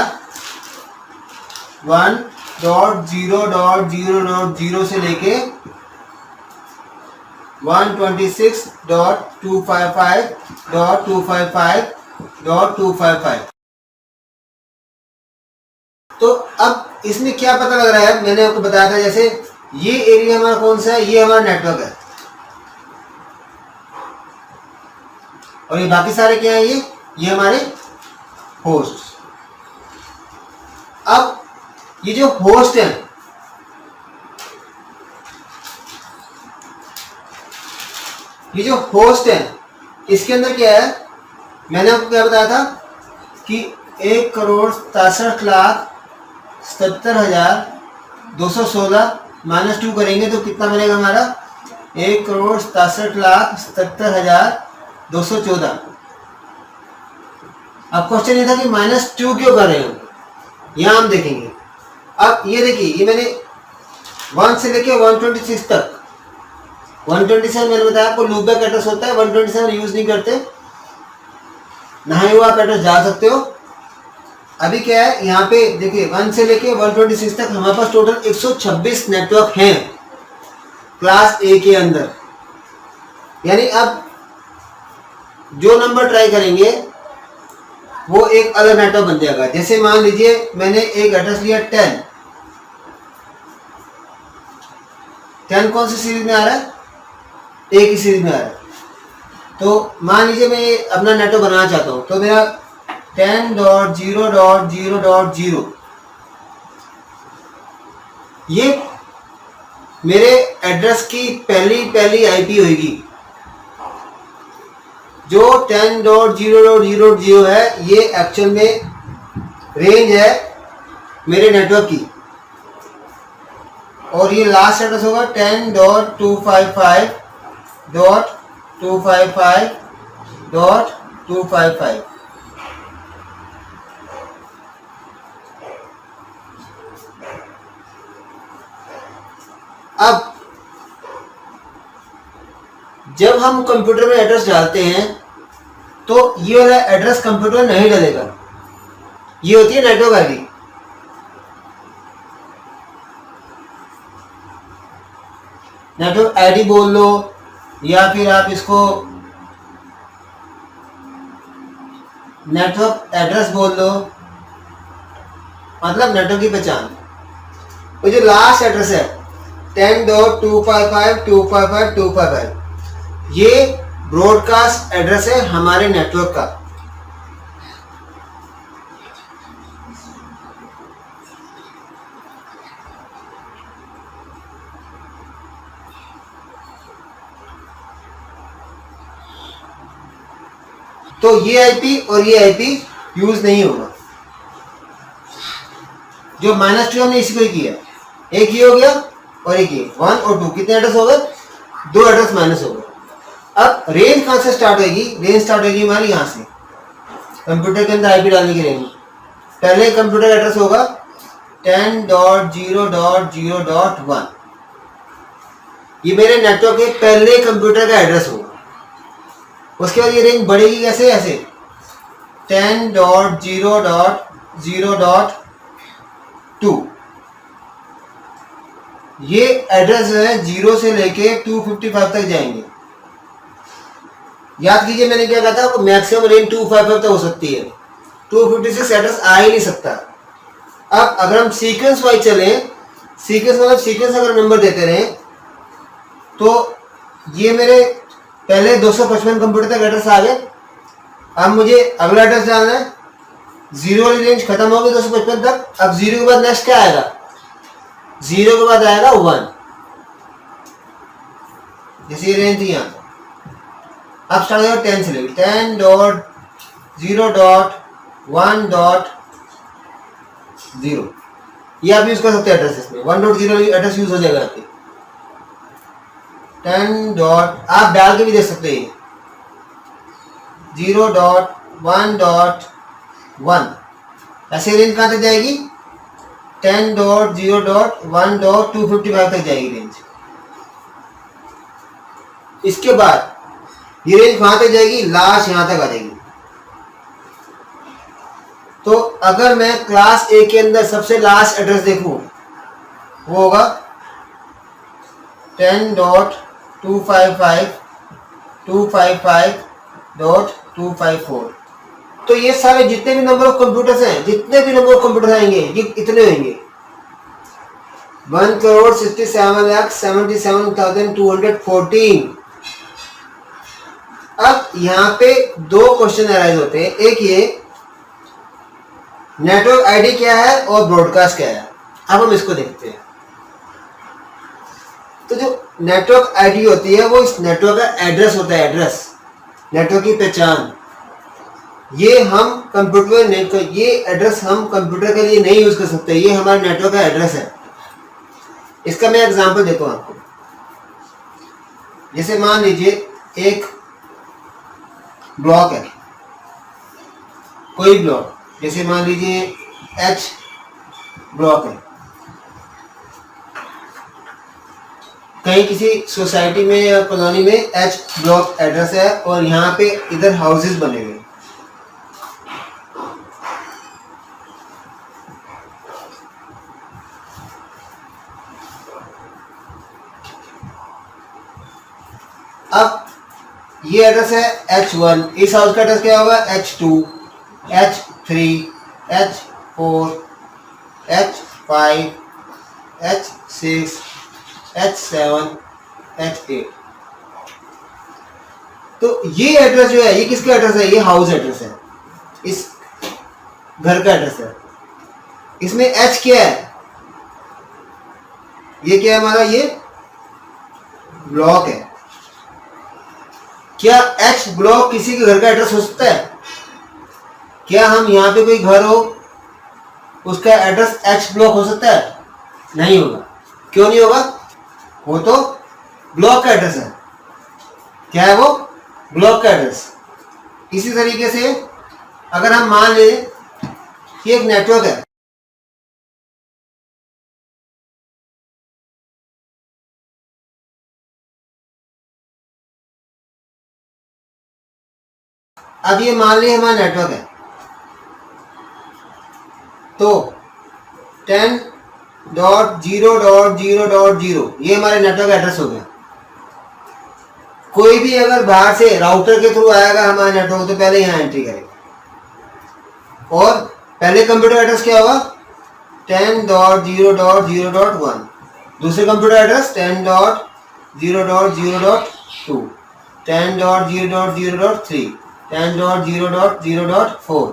1.0.0.0 से लेके 126.255.255.255। तो अब इसमें क्या पता लग रहा है, मैंने आपको बताया था जैसे ये एरिया हमारा कौन सा है, ये हमारा नेटवर्क है, और ये बाकी सारे क्या है, ये हमारे होस्ट। अब ये जो होस्ट है, इसके अंदर क्या है, मैंने आपको क्या बताया था कि 1,67,70,216 -2 करेंगे तो कितना बनेगा हमारा 1,67,70,214। अब क्वेश्चन ये था कि -2 क्यों कर रहे हो, यहां हम देखेंगे। अब ये देखिए, ये मैंने 1 से लेके 126 तक, 127 मैंने बताया आपको लूप बैक एड्रेस होता है, 127 यूज नहीं करते, ना ही वो आप एड्रेस जा सकते हो। अभी क्या है यहाँ पे देखिए 1 से लेके 126 तक हमारे पास टोटल 126 नेटवर्क हैं क्लास ए के अंदर। यानी अब जो नंबर ट्राई करेंगे वो एक अलग नेटवर्क बन जाएगा। जैसे मान लीजिए मैंने एक एड्रेस लिया 10 कौन सी सीरीज में आ रहा है, ए की सीरीज में आ रहा है। तो मान लीजिए मैं अपना नेटवर्क बनाना चाहता हूँ, तो मेरा 10.0.0.0 ये मेरे एड्रेस की पहली आईपी होगी। जो 10.0.0.0 है ये एक्चुअल में रेंज है मेरे नेटवर्क की, और ये लास्ट एड्रेस होगा 10.255.255.255। अब जब हम कंप्यूटर में एड्रेस डालते हैं तो ये वाला एड्रेस कंप्यूटर नहीं डालेगा, ये होती है नेटवर्क आईडी। नेटवर्क आईडी बोल लो या फिर आप इसको नेटवर्क एड्रेस बोल लो, मतलब नेटवर्क की पहचान। वो जो लास्ट एड्रेस है 10.255.255.255 ये ब्रॉडकास्ट एड्रेस है हमारे नेटवर्क का। तो ये आईपी और ये आईपी यूज नहीं होगा। जो -2 हमने इसी को ही किया, एक ही हो गया और एक ये 1 और 2 कितने एड्रेस हो गए, 2 एड्रेस माइनस हो गए। अब रेंज कहां से स्टार्ट होगी, रेंज स्टार्ट होगी हमारी यहां से, कंप्यूटर के अंदर आईपी डालने की रेंज। पहले कंप्यूटर एड्रेस होगा 10.0.0.1, ये मेरे नेटवर्क के पहले कंप्यूटर का एड्रेस होगा। उसके बाद ये रेंज बढ़ेगी कैसे, ऐसे 10.0.0.2 ये एड्रेस जो है 0 से लेके 255 तक जाएंगे। याद कीजिए मैंने क्या कहा था, मैक्सिमम रेंज 255 तक हो सकती है, 256 एड्रेस आ ही नहीं सकता। अब अगर हम सीक्वेंस वाइज चले, सीक्वेंस मतलब सीक्वेंस अगर नंबर देते रहे, तो ये मेरे पहले 255 कंप्यूटर तक एड्रेस आ गए। अब मुझे अगला एड्रेस डालना है, 0 वाली रेंज खत्म होगी 255 तक। अब 0 के बाद नेक्स्ट क्या आएगा, 0 के बाद आएगा 1, जैसे ये रेंज थी यहाँ। अब स्टार्ट हो जाएगा 10 से लेकर 10.0.1.0 ये आप यूज कर सकते हैं एड्रेस में। 1.0 एड्रेस यूज हो जाएगा आपके 10. आप डाल के भी देख सकते हैं 0.1.1 ऐसे रेंज कहाँ तक जाएगी, 10.0.1.255 तक जाएगी रेंज। इसके बाद ये रेंज कहां तक जाएगी, लास्ट यहां तक आ जाएगी। तो अगर मैं क्लास ए के अंदर सबसे लास्ट एड्रेस देखूं, वो होगा 10.255.255.254। तो ये सारे जितने भी नंबर ऑफ कंप्यूटर्स हैं, जितने भी नंबर ऑफ कंप्यूटर आएंगे ये इतने होंगे 1,67,77,214। अब यहाँ पे 2 क्वेश्चन अराइज होते हैं, एक ये नेटवर्क आईडी क्या है और ब्रॉडकास्ट क्या है। अब हम इसको देखते हैं। तो जो नेटवर्क आईडी होती है वो इस नेटवर्क का एड्रेस होता है, एड्रेस नेटवर्क की पहचान। ये हम कंप्यूटर में ये एड्रेस हम कंप्यूटर के लिए नहीं यूज कर सकते, ये हमारे नेटवर्क का एड्रेस है। इसका मैं एग्जांपल देता हूं आपको। जैसे मान लीजिए एक ब्लॉक है, कोई ब्लॉक, जैसे मान लीजिए H ब्लॉक है, कहीं किसी सोसाइटी में या कॉलोनी में H ब्लॉक एड्रेस है और यहाँ पे इधर हाउसेस बने हुए। अब ये एड्रेस है H1, इस हाउस का एड्रेस क्या होगा H2, H3, H4, H5, H6, H7, H8। तो ये एड्रेस जो है ये किसका एड्रेस है? ये हाउस एड्रेस है, इस घर का एड्रेस है। इसमें H क्या है? ये क्या है हमारा? ये ब्लॉक है। क्या H ब्लॉक किसी के घर का एड्रेस हो सकता है? क्या हम यहाँ पे कोई घर हो उसका एड्रेस H ब्लॉक हो सकता है? नहीं होगा। क्यों नहीं होगा? वो तो ब्लॉक का एड्रेस है। क्या है वो? ब्लॉक का एड्रेस। इसी तरीके से अगर हम मान लें कि एक नेटवर्क है, अब ये मान लीजिए हमारा नेटवर्क है, तो 10.0.0.0 ये हमारे नेटवर्क एड्रेस हो गया। कोई भी अगर बाहर से राउटर के थ्रू आएगा हमारे नेटवर्क तो पहले यहाँ एंट्री करेगा। और पहले कंप्यूटर एड्रेस क्या होगा? 10.0.0.1। दूसरे कंप्यूटर एड्रेस 10.0.0.2, 10.0.0.3, 10.0.0.4।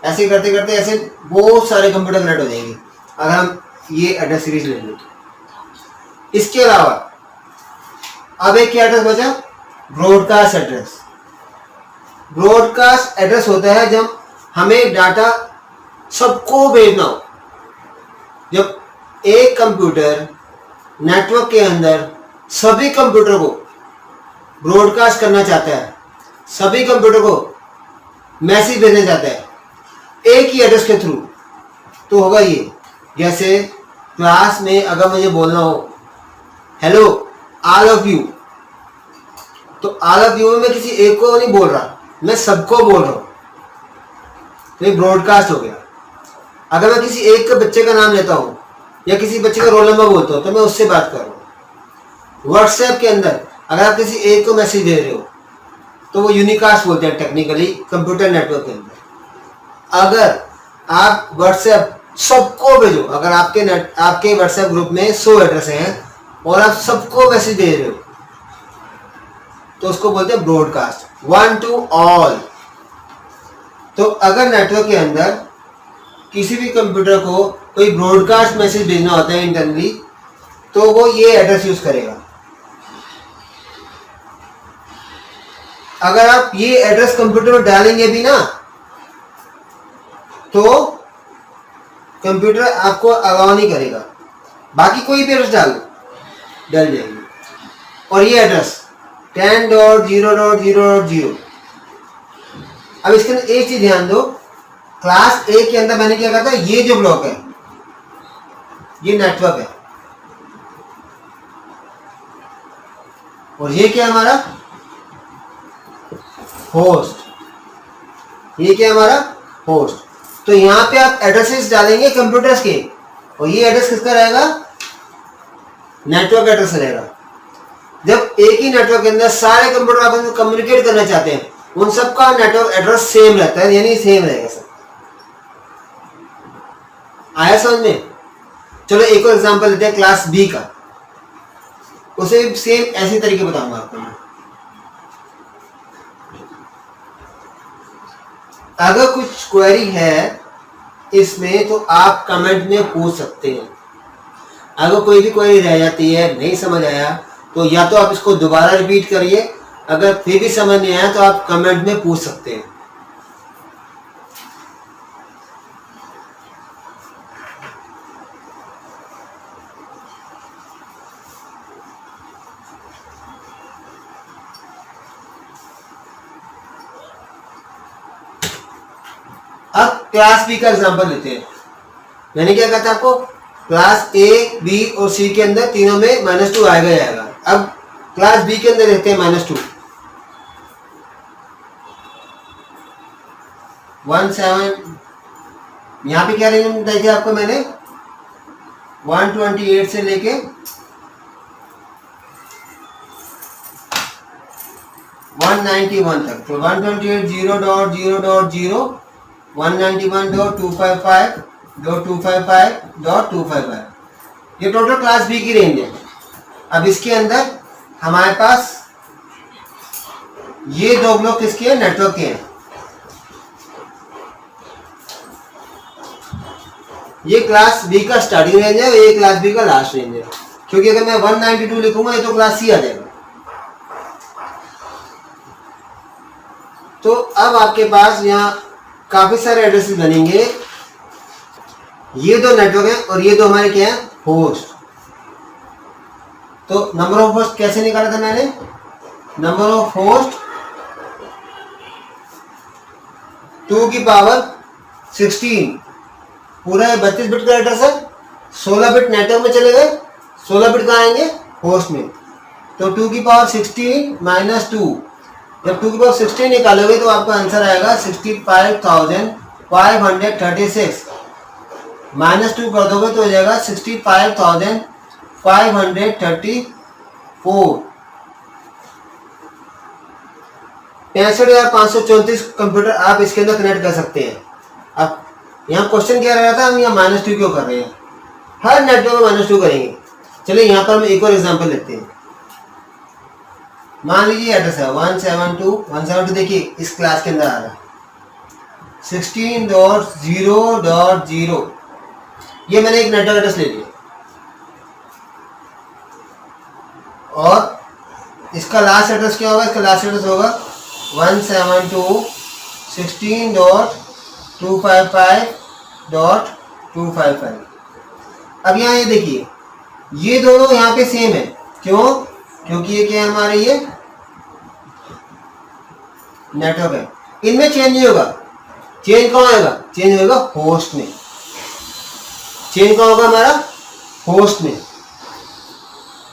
ऐसे करते करते ऐसे बहुत सारे कंप्यूटर कनेक्ट हो जाएंगे अगर हम ये एड्रेस सीरीज ले लें। इसके अलावा अब एक क्या एड्रेस बचा? Broadcast address. ब्रॉडकास्ट एड्रेस होता है जब हमें डाटा सबको भेजना हो। जब एक कंप्यूटर नेटवर्क के अंदर सभी कंप्यूटर को ब्रॉडकास्ट करना चाहता है, सभी कंप्यूटर को मैसेज भेजना चाहता है एक ही एड्रेस के थ्रू, तो होगा ये। जैसे क्लास में अगर मुझे बोलना हो हेलो ऑल ऑफ यू, तो ऑल ऑफ यू में मैं किसी एक को नहीं बोल रहा, मैं सबको बोल रहा हूं, तो ये ब्रॉडकास्ट हो गया। अगर मैं किसी एक के बच्चे का नाम लेता हूं या किसी बच्चे का रोल नंबर बोलता हूं तो मैं उससे बात कर रहा हूं। व्हाट्सएप के अंदर अगर आप किसी एक को मैसेज दे रहे हो तो वो यूनिकास्ट बोलते हैं टेक्निकली कंप्यूटर नेटवर्क के अंदर। अगर आप व्हाट्सएप सबको भेजो, अगर आपके व्हाट्सएप ग्रुप में 100 एड्रेस हैं और आप सबको मैसेज दे रहे हो तो उसको बोलते हैं ब्रॉडकास्ट, वन टू ऑल। तो अगर नेटवर्क के अंदर किसी भी कंप्यूटर को कोई ब्रॉडकास्ट मैसेज भेजना होता है इंटरनली तो वो ये एड्रेस यूज करेगा। अगर आप ये एड्रेस कंप्यूटर में डालेंगे भी ना तो कंप्यूटर आपको अलाउ नहीं करेगा, बाकी कोई भी एड्रेस डल जाएगी। और ये एड्रेस 10.0.0.0। अब इसके अंदर एक चीज ध्यान दो, क्लास ए के अंदर मैंने क्या कहा था, ये जो ब्लॉक है ये नेटवर्क है और ये क्या हमारा होस्ट। ये क्या हमारा होस्ट। तो यहां पे आप एड्रेसेस डालेंगे कंप्यूटर्स के और ये एड्रेस किसका रहेगा? नेटवर्क एड्रेस रहेगा। जब एक ही नेटवर्क के अंदर सारे कंप्यूटर आपस में कम्युनिकेट करना चाहते हैं उन सबका नेटवर्क एड्रेस सेम रहता है, यानी सेम रहेगा सब। आया समझ में? चलो एक और एग्जांपल लेते हैं क्लास बी का, उसे सेम ऐसे तरीके बताऊंगा आपको मैं। अगर कुछ क्वेरी है इसमें तो आप कमेंट में पूछ सकते हैं। अगर कोई भी क्वेरी रह जाती है, नहीं समझ आया, तो या तो आप इसको दोबारा रिपीट करिए, अगर फिर भी समझ नहीं आया तो आप कमेंट में पूछ सकते हैं। अब क्लास बी का एग्जांपल लेते हैं। मैंने क्या कहा था आपको, क्लास ए बी और सी के अंदर तीनों में -2 आएगा ही आएगा। अब क्लास बी के अंदर देखते हैं -2 17। यहाँ पे क्या रेंज बताई थी आपको मैंने, 128 से लेके 191 तक। तो 128.0.0.0 191.255.255.255 ये टोटल क्लास बी की रेंज है। अब इसके अंदर हमारे पास ये दो ब्लॉक किसके हैं, नेटवर्क के हैं। ये क्लास बी का स्टार्टिंग रेंज है और ये क्लास बी का लास्ट रेंज है, क्योंकि अगर मैं 192 लिखूंगा ये तो क्लास सी आ जाएगा। तो अब आपके पास यहाँ काफी सारे एड्रेसेस बनेंगे। ये दो नेटवर्क है और ये दो हमारे क्या है, होस्ट। तो नंबर ऑफ होस्ट कैसे निकाला था मैंने, नंबर ऑफ होस्ट 2 की पावर 16, पूरा 32 बिट का एड्रेस है, 16 बिट नेटवर्क में चले गए, 16 बिट कहाँ आएंगे, होस्ट में। तो 2 की पावर 16 माइनस 2, जब 2 की पावर 16 निकालोगे तो आपका आंसर आएगा 65,536, माइनस 2 कर दोगे तो हो जाएगा 65,534। 65,534 कंप्यूटर आप इसके अंदर कनेक्ट कर सकते हैं। अब यहाँ क्वेश्चन क्या रहा था, हम यहाँ -2 क्यों कर रहे हैं, हर नेटवर्क में -2 करेंगे। चलिए यहाँ पर हम एक और एग्जांपल लेते हैं। मान लीजिए एड्रेस है 172 देखिए इस क्लास के अंदर आ रहा है 16.0.0, ये मैंने एक नेटवर्क एड्रेस ले लिया और इसका लास्ट एड्रेस क्या होगा, इसका लास्ट एड्रेस होगा 172.16.255.255। अब यहाँ ये देखिए ये दोनों यहाँ पे सेम है, क्यों, क्योंकि ये क्या है हमारे ये नेटवर्क है, इनमें चेंज नहीं होगा। चेंज कहाँ होगा, चेंज होगा होस्ट में, चेंज कहाँ होगा हमारा, होस्ट में।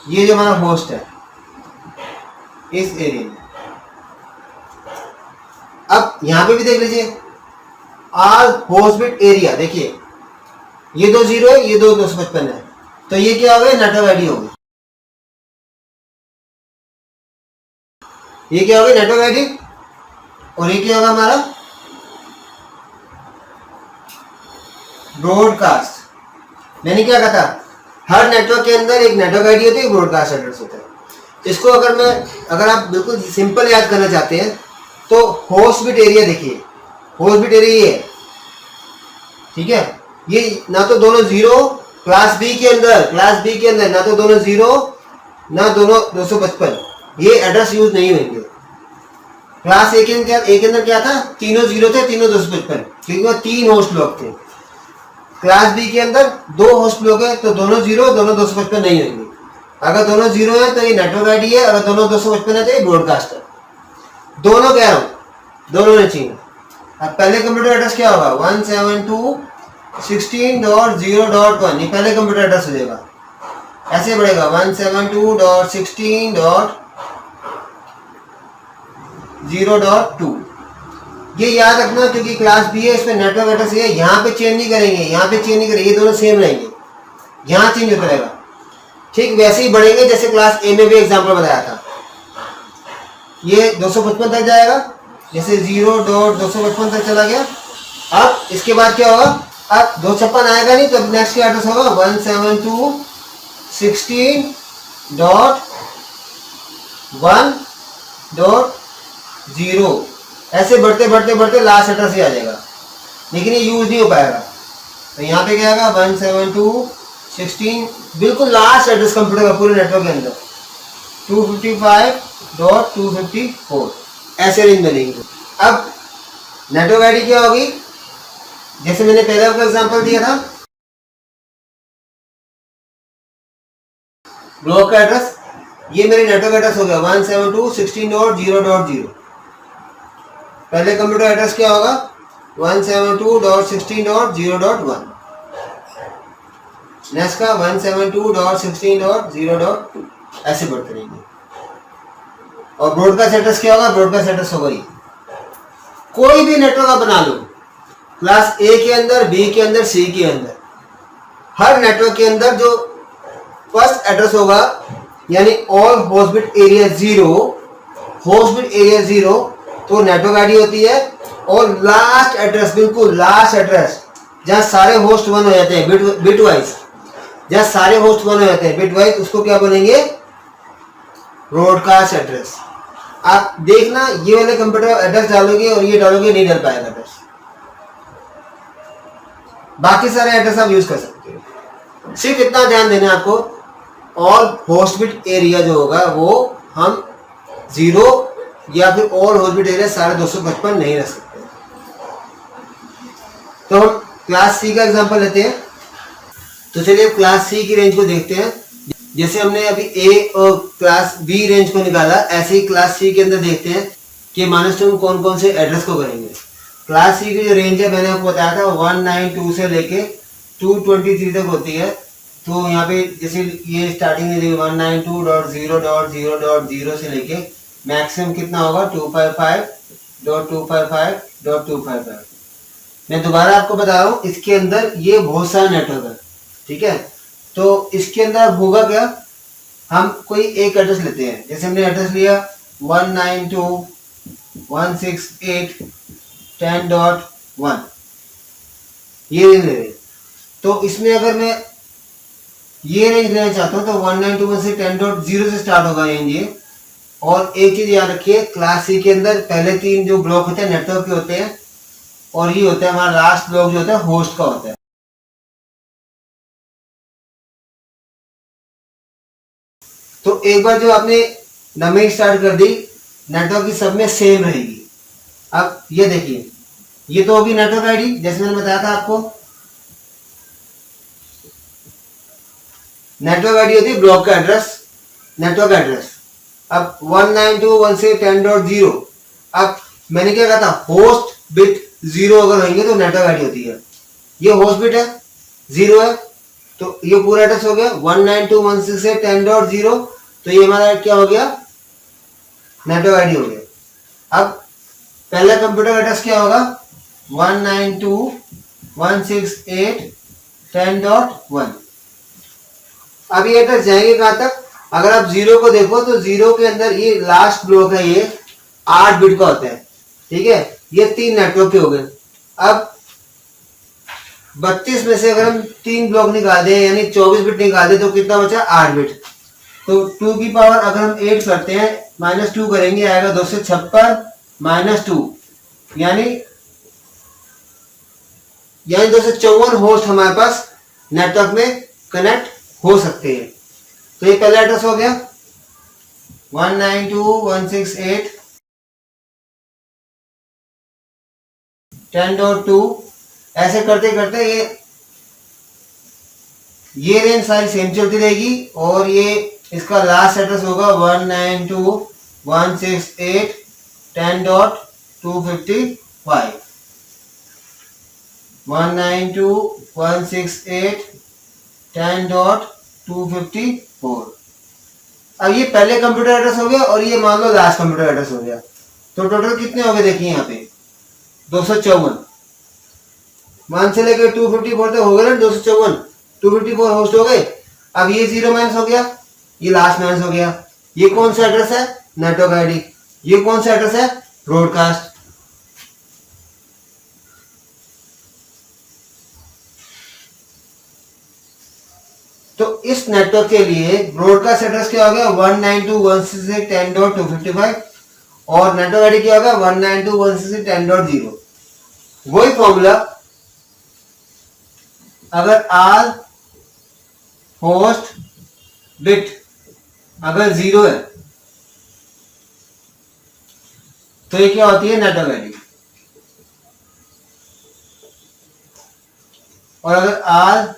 ये जो हमारा होस्ट है इस एरिया में। अब यहां पे भी देख लीजिए आर होस्ट बिट एरिया, देखिए ये 2 0 है, ये 255 है, तो ये क्या हो गया, नेटवर्क आईडी हो गई। ये क्या हो गया, नेटवर्क आईडी, और ये क्या होगा हमारा ब्रॉडकास्ट। मैंने क्या कहा था, हर नेटवर्क के अंदर एक नेटवर्क आईडी होती है, एक ब्रॉडकास्ट एड्रेस होता है। इसको अगर आप बिल्कुल सिंपल याद करना चाहते हैं तो होस्ट बिट एरिया देखिए, होस्ट बिट एरिया ये है, ठीक है। ये ना तो दोनों 0 क्लास बी के अंदर ना तो दोनों 0 ना दोनों 255, ये एड्रेस यूज नहीं होंगे। क्लास ए के अंदर क्या था, तीनों 0 थे, तीनों 255, क्योंकि वह 3 होस्ट ब्लॉक थे। क्लास बी के अंदर 2 होस्ट ब्लॉक है, तो दोनों 0 दोनों 255 नहीं होंगे। अगर दोनों 0 है तो ये नेटवर्क आईडी है, अगर दोनों 255 है तो ये ब्रॉडकास्ट है। दोनों कह रहा हूं, दोनों ने चाहिए। अब पहले कंप्यूटर एड्रेस क्या होगा, 172.16.0.1, ये पहले कंप्यूटर एड्रेस हो जाएगा। ऐसे बढ़ेगा 172.16.0.2। ये याद रखना, क्योंकि क्लास बी है, इसमें नेटवर्क एड्रेस है, यहाँ पे चेंज नहीं करेंगे, यहाँ पे चेंज नहीं करेंगे, ये दोनों सेम रहेंगे, यहाँ चेंज होता रहेगा। ठीक वैसे ही बढ़ेंगे जैसे क्लास ए में भी एग्जांपल बताया था। ये 255 तक जाएगा, जैसे 0.255 तक चला गया। अब इसके बाद क्या होगा, अब 256 आएगा नहीं, तो नेक्स्ट क्या एड्रेस होगा 172.16.1.0। ऐसे बढ़ते बढ़ते बढ़ते लास्ट एड्रेस ही आ जाएगा, लेकिन ये यूज नहीं हो पाएगा। तो यहाँ पे क्या आएगा 172.16, बिल्कुल लास्ट एड्रेस कंप्यूटर का पूरे नेटवर्क के अंदर 255.254, ऐसे रेंज बनेगी। अब नेटवर्क आईडी क्या होगी, जैसे मैंने पहले आपका एग्जांपल दिया था, ब्लॉक का एड्रेस, ये मेरे नेटवर्क एड्रेस हो गया 172.16.0.0। पहले कंप्यूटर एड्रेस क्या होगा 172.16.0.1, नेक्स्ट का 172.16.0.2, ऐसे बढ़ते रहेंगे। और ब्रॉडकास्ट एड्रेस क्या होगा, ब्रॉडकास्ट एड्रेस होगा ये। कोई भी नेटवर्क आप बना लो, क्लास ए के अंदर, बी के अंदर, सी के अंदर, हर नेटवर्क के अंदर जो फर्स्ट एड्रेस होगा, यानी all host bit area 0, host bit area 0 तो नेटवर्क आईडी होती है, और लास्ट एड्रेस, बिल्कुल लास्ट एड्रेस जहां सारे होस्ट वन हो जाते हैं बिट वाइज, जहां सारे होस्ट वन हो जाते हैं बिट वाइज, उसको क्या बनेंगे? Broadcast address. आप देखना ये वाले कंप्यूटर एड्रेस डालोगे और ये डालोगे नहीं डल पाएगा एड्रेस, बाकी सारे एड्रेस आप यूज कर सकते हो। सिर्फ इतना ध्यान देना आपको, ऑल होस्ट बिट एरिया जो होगा वो हम 0 या फिर ऑल होस्ट बिट एरिया सारे 255 नहीं रख सकते। तो हम क्लास सी का एग्जांपल लेते हैं। तो चलिए क्लास सी की रेंज को देखते हैं। जैसे हमने अभी ए और क्लास बी रेंज को निकाला, ऐसे ही क्लास सी के अंदर देखते हैं कि माइनस टू कौन कौन से एड्रेस को करेंगे। क्लास सी की जो रेंज है मैंने आपको बताया था 192 से लेके 223 तक होती है। तो यहाँ पे जैसे ये स्टार्टिंग में 192.0.0.0 से लेके मैक्सिमम कितना होगा 255.255.255। मैं दोबारा आपको बता रहा हूँ, इसके अंदर ये बहुत सारा नेटवर्क है, ठीक है। तो इसके अंदर होगा क्या, हम कोई एक एड्रेस लेते हैं। जैसे हमने एड्रेस लिया 192.168.10.1, ये रेंज ले रहे। तो इसमें अगर मैं ये रेंज लेना चाहता हूँ तो 192.1 से 10.0 से स्टार्ट होगा रेंज ये। और एक चीज याद रखिए, क्लास सी के अंदर पहले 3 जो ब्लॉक होते हैं नेटवर्क के होते हैं, और ये होता है हमारा लास्ट ब्लॉक जो होता है होस्ट का होता है। तो एक बार जो आपने नंबरिंग स्टार्ट कर दी, नेटवर्क की सब में सेम रहेगी। अब ये देखिए, ये तो होगी नेटवर्क आईडी, जैसे मैंने बताया था आपको। नेटवर्क आईडी होती है ब्लॉक का एड्रेस, नेटवर्क एड्रेस। अब 192.1 से 10.0, अब मैंने क्या कहा था, होस्ट बिट 0 अगर होंगे तो नेटवर्क आईडी होती है। ये होस्ट बिट है 0 है, तो ये पूरा एड्रेस हो गया 192.1 से 10.0, तो ये हमारा क्या हो गया, नेटवर्क आईडी हो गया। अब पहला कंप्यूटर एड्रेस क्या होगा 192.168.10.1। अब ये एड्रेस जाएंगे कहां तक, अगर आप 0 को देखो तो 0 के अंदर ये लास्ट ब्लॉक है, ये 8 बिट का होता है, ठीक है। ये 3 नेटवर्क के हो गए। अब 32 में से अगर हम 3 ब्लॉक निकाल दें यानी 24 बिट निकाल दें तो कितना बचा 8 बिट। तो 2 की पावर अगर हम 8 करते हैं -2 करेंगे, आएगा 256 -2, यानी 254 होस्ट हमारे पास नेटवर्क में कनेक्ट हो सकते हैं। तो ये पहला एड्रेस हो गया 192.168.10.2। ऐसे करते करते ये रेंज सारी सेम चलती रहेगी, और ये इसका लास्ट एड्रेस होगा 192.168.10.255। 192.168.10.254। अब ये पहले कंप्यूटर एड्रेस हो गया और ये मान लो लास्ट कंप्यूटर एड्रेस हो गया। तो टोटल कितने हो गए देखिए यहाँ पे 254। 1 से लेकर 254 तक हो गए ना 254, 254 होस्ट हो गए। अब ये 0 माइनस हो गया, ये लास्ट माइनस हो गया। ये कौन सा एड्रेस है, नेटवर्क आईडी। ये कौन सा एड्रेस है, ब्रॉडकास्ट। तो इस नेटवर्क के लिए ब्रॉडकास्ट एड्रेस क्या हो गया 192.168.10.255, और नेटवर्क आईडी क्या होगा 192.168.10.0। वही फॉर्मूला, अगर आल होस्ट बिट अगर 0 है तो ये क्या होती है, नेटवर्क आईडी। और अगर आल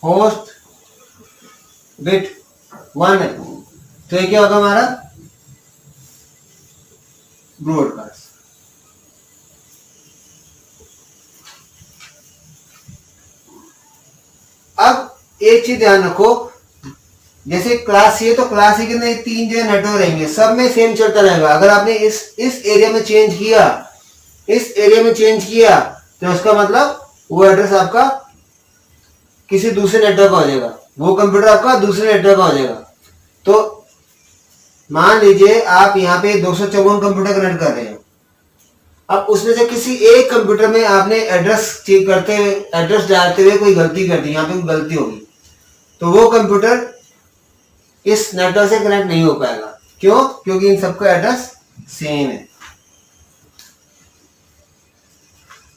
होस्ट बिट 1 है तो ये क्या होगा हमारा, ब्रॉडकास्ट। अब एक चीज ध्यान रखो, जैसे क्लास सी है तो क्लास सी के अंदर 3 जो नेटवर्क रहेंगे, सब में सेम चलता रहेगा। अगर आपने इस एरिया में चेंज किया, इस एरिया में चेंज किया, तो उसका मतलब वो एड्रेस आपका किसी दूसरे नेटवर्क का हो जाएगा, वो कंप्यूटर आपका दूसरे नेटवर्क का हो जाएगा। तो मान लीजिए आप यहाँ पे 254 कंप्यूटर कनेक्ट कर रहे हैं। अब उसमें से किसी एक कंप्यूटर में आपने एड्रेस चेक करते हुए, एड्रेस डालते हुए कोई गलती कर दी, यहाँ पे कोई गलती होगी, तो वो कंप्यूटर इस नेटवर्क से कनेक्ट नहीं हो पाएगा। क्यों? क्योंकि इन सबका एड्रेस सेम है।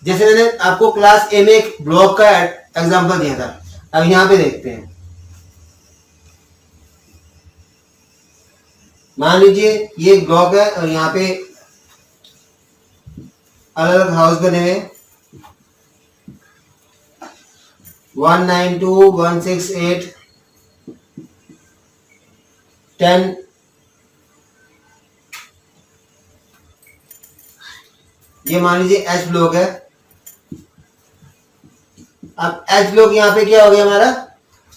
जैसे मैंने आपको क्लास ए में एक ब्लॉक का एग्जांपल दिया था, अब यहां पे देखते हैं। मान लीजिए ये एक ब्लॉक है और यहाँ पे अलग अलग हाउस बने हुए 192, 168, 10। ये मान लीजिए एच ब्लॉक है। अब एच ब्लॉक यहाँ पे क्या हो गया, हमारा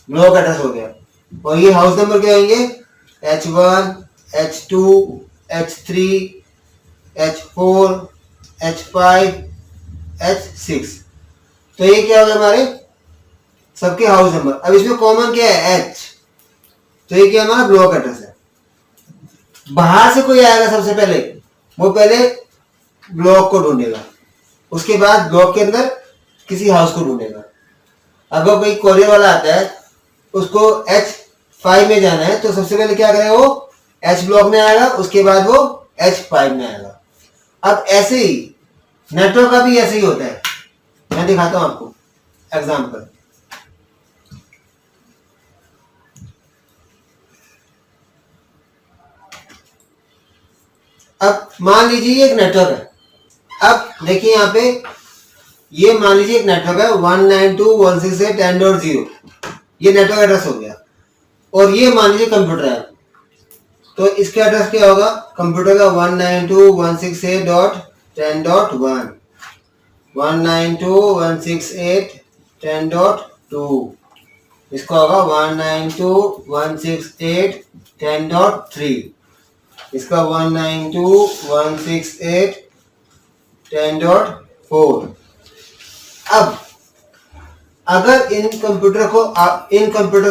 ब्लॉक एड्रेस हो गया। और ये हाउस नंबर क्या होंगे, H1, H2, H3, H4, H5, H6। तो ये क्या हो गया हमारे सबके हाउस नंबर। अब इसमें कॉमन क्या है, H, तो ये क्या हमारा ब्लॉक एड्रेस है। बाहर से कोई आएगा सबसे पहले, वो पहले ब्लॉक को ढूंढेगा, उसके बाद ब्लॉक के अंदर किसी हाउस को ढूंढेगा। अगर कोई कोरियर वाला आता है, उसको H5 में जाना है, तो सबसे पहले क्या करेगा, वो H ब्लॉक में आएगा, उसके बाद वो H5 में आएगा। अब ऐसे ही नेटवर्क का भी ऐसे ही होता है। मैं दिखाता हूं आपको एग्जांपल। अब मान लीजिए ये एक नेटवर्क है। अब देखिए यहाँ पे ये मान लीजिए एक नेटवर्क है 192.168.10.0, ये नेटवर्क एड्रेस हो गया। और ये मान लीजिए कंप्यूटर है, तो इसका एड्रेस क्या होगा, कंप्यूटर का 192.168.10.1, 192.168.10.2, इसका होगा 192.168.10.3, इसका 192.168.10.4। अब अगर इन कंप्यूटर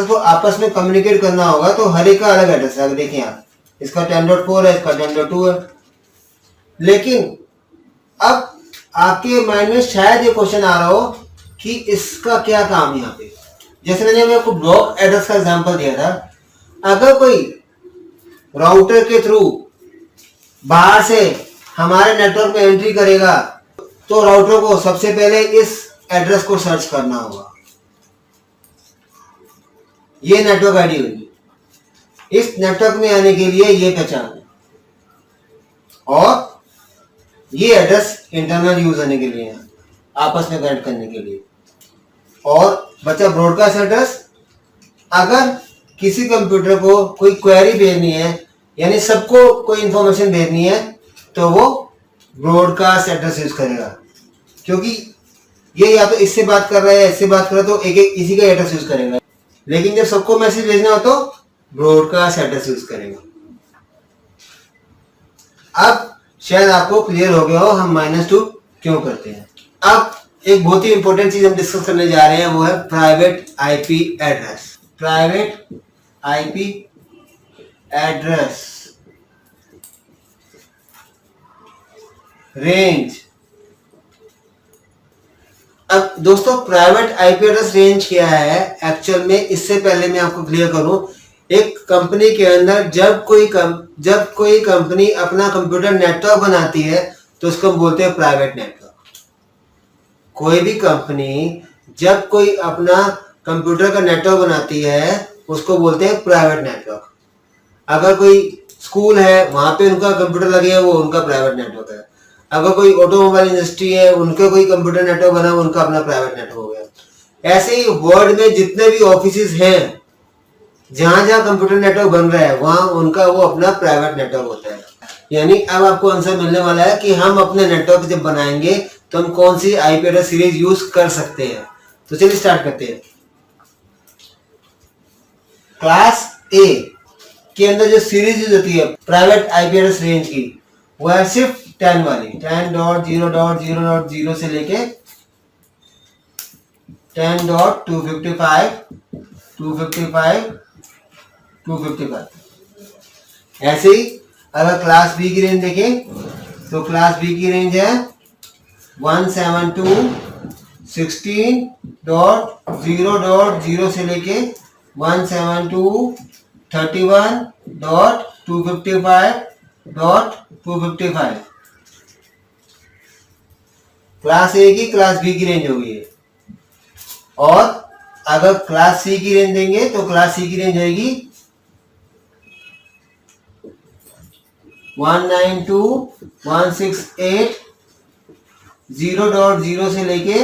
को आपस में कम्युनिकेट करना होगा तो हर एक का अलग एड्रेस है। देखिए आप, इसका 10.4 है, इसका 10.2 है। लेकिन अब आपके माइंड में शायद ये क्वेश्चन आ रहा हो कि इसका क्या काम है यहाँ पे। जैसे मैंने आपको ब्लॉक एड्रेस का एग्जांपल दिया था, अगर कोई राउटर के थ्रू बाहर से हमारे नेटवर्क में एंट्री करेगा, तो राउटर को सबसे पहले इस एड्रेस को सर्च करना होगा। ये नेटवर्क आईडी होगी, इस नेटवर्क में आने के लिए ये पहचान है, और ये एड्रेस इंटरनल यूज होने के लिए है, आपस में कनेक्ट करने के लिए। और बचा ब्रॉडकास्ट एड्रेस। अगर किसी कंप्यूटर को कोई क्वेरी भेजनी है, यानी सबको कोई इंफॉर्मेशन भेजनी है, तो वो ब्रॉडकास्ट एड्रेस यूज करेगा, क्योंकि ये या तो इससे बात कर रहा है, इससे बात कर रहा है, तो एक एक इसी का एड्रेस यूज करेगा। लेकिन जब सबको मैसेज भेजना हो तो ब्रॉडकास्ट एड्रेस यूज करेगा। अब शायद आपको क्लियर हो गया हो हम -2 क्यों करते हैं। अब एक बहुत ही इंपॉर्टेंट चीज हम डिस्कस करने जा रहे हैं, वो है private IP address. Private IP address range. अब दोस्तों प्राइवेट आईपी एड्रेस रेंज क्या है एक्चुअल में, इससे पहले मैं आपको क्लियर करूं, एक कंपनी के अंदर जब कोई कंपनी अपना कंप्यूटर नेटवर्क बनाती है तो उसको हम बोलते हैं प्राइवेट नेटवर्क। कोई भी कंपनी जब कोई अपना कंप्यूटर का नेटवर्क बनाती है उसको बोलते हैं प्राइवेट नेटवर्क। अगर कोई स्कूल है वहां पे उनका कंप्यूटर लगे है, वो उनका प्राइवेट नेटवर्क है। अगर कोई ऑटोमोबाइल इंडस्ट्री है, उनका कोई कंप्यूटर नेटवर्क बना, उनका अपना प्राइवेट नेटवर्क हो गया। ऐसे ही वर्ल्ड में जितने भी ऑफिसेज हैं, जहां जहां कंप्यूटर नेटवर्क बन रहा है, वहां उनका वो अपना प्राइवेट नेटवर्क होता है। यानी अब आपको आंसर मिलने वाला है कि हम अपने नेटवर्क जब बनाएंगे तो हम कौन सी आईपी एड्रेस सीरीज यूज कर सकते हैं। तो चलिए स्टार्ट करते हैं। क्लास ए के अंदर जो सीरीज यूज होती है प्राइवेट आईपी एड्रेस रेंज की, वो है सिर्फ 10 वाली, 10.0.0.0 से लेके 10.255, 255, 255। ऐसे ही अगर क्लास बी की रेंज देखें तो क्लास बी की रेंज है 172.16.0.0 से लेके 172.31.255.255 क्लास ए की क्लास बी की रेंज होगी। और अगर क्लास सी की रेंज देंगे तो क्लास सी की रेंज होगी 192.168.0.0 से लेके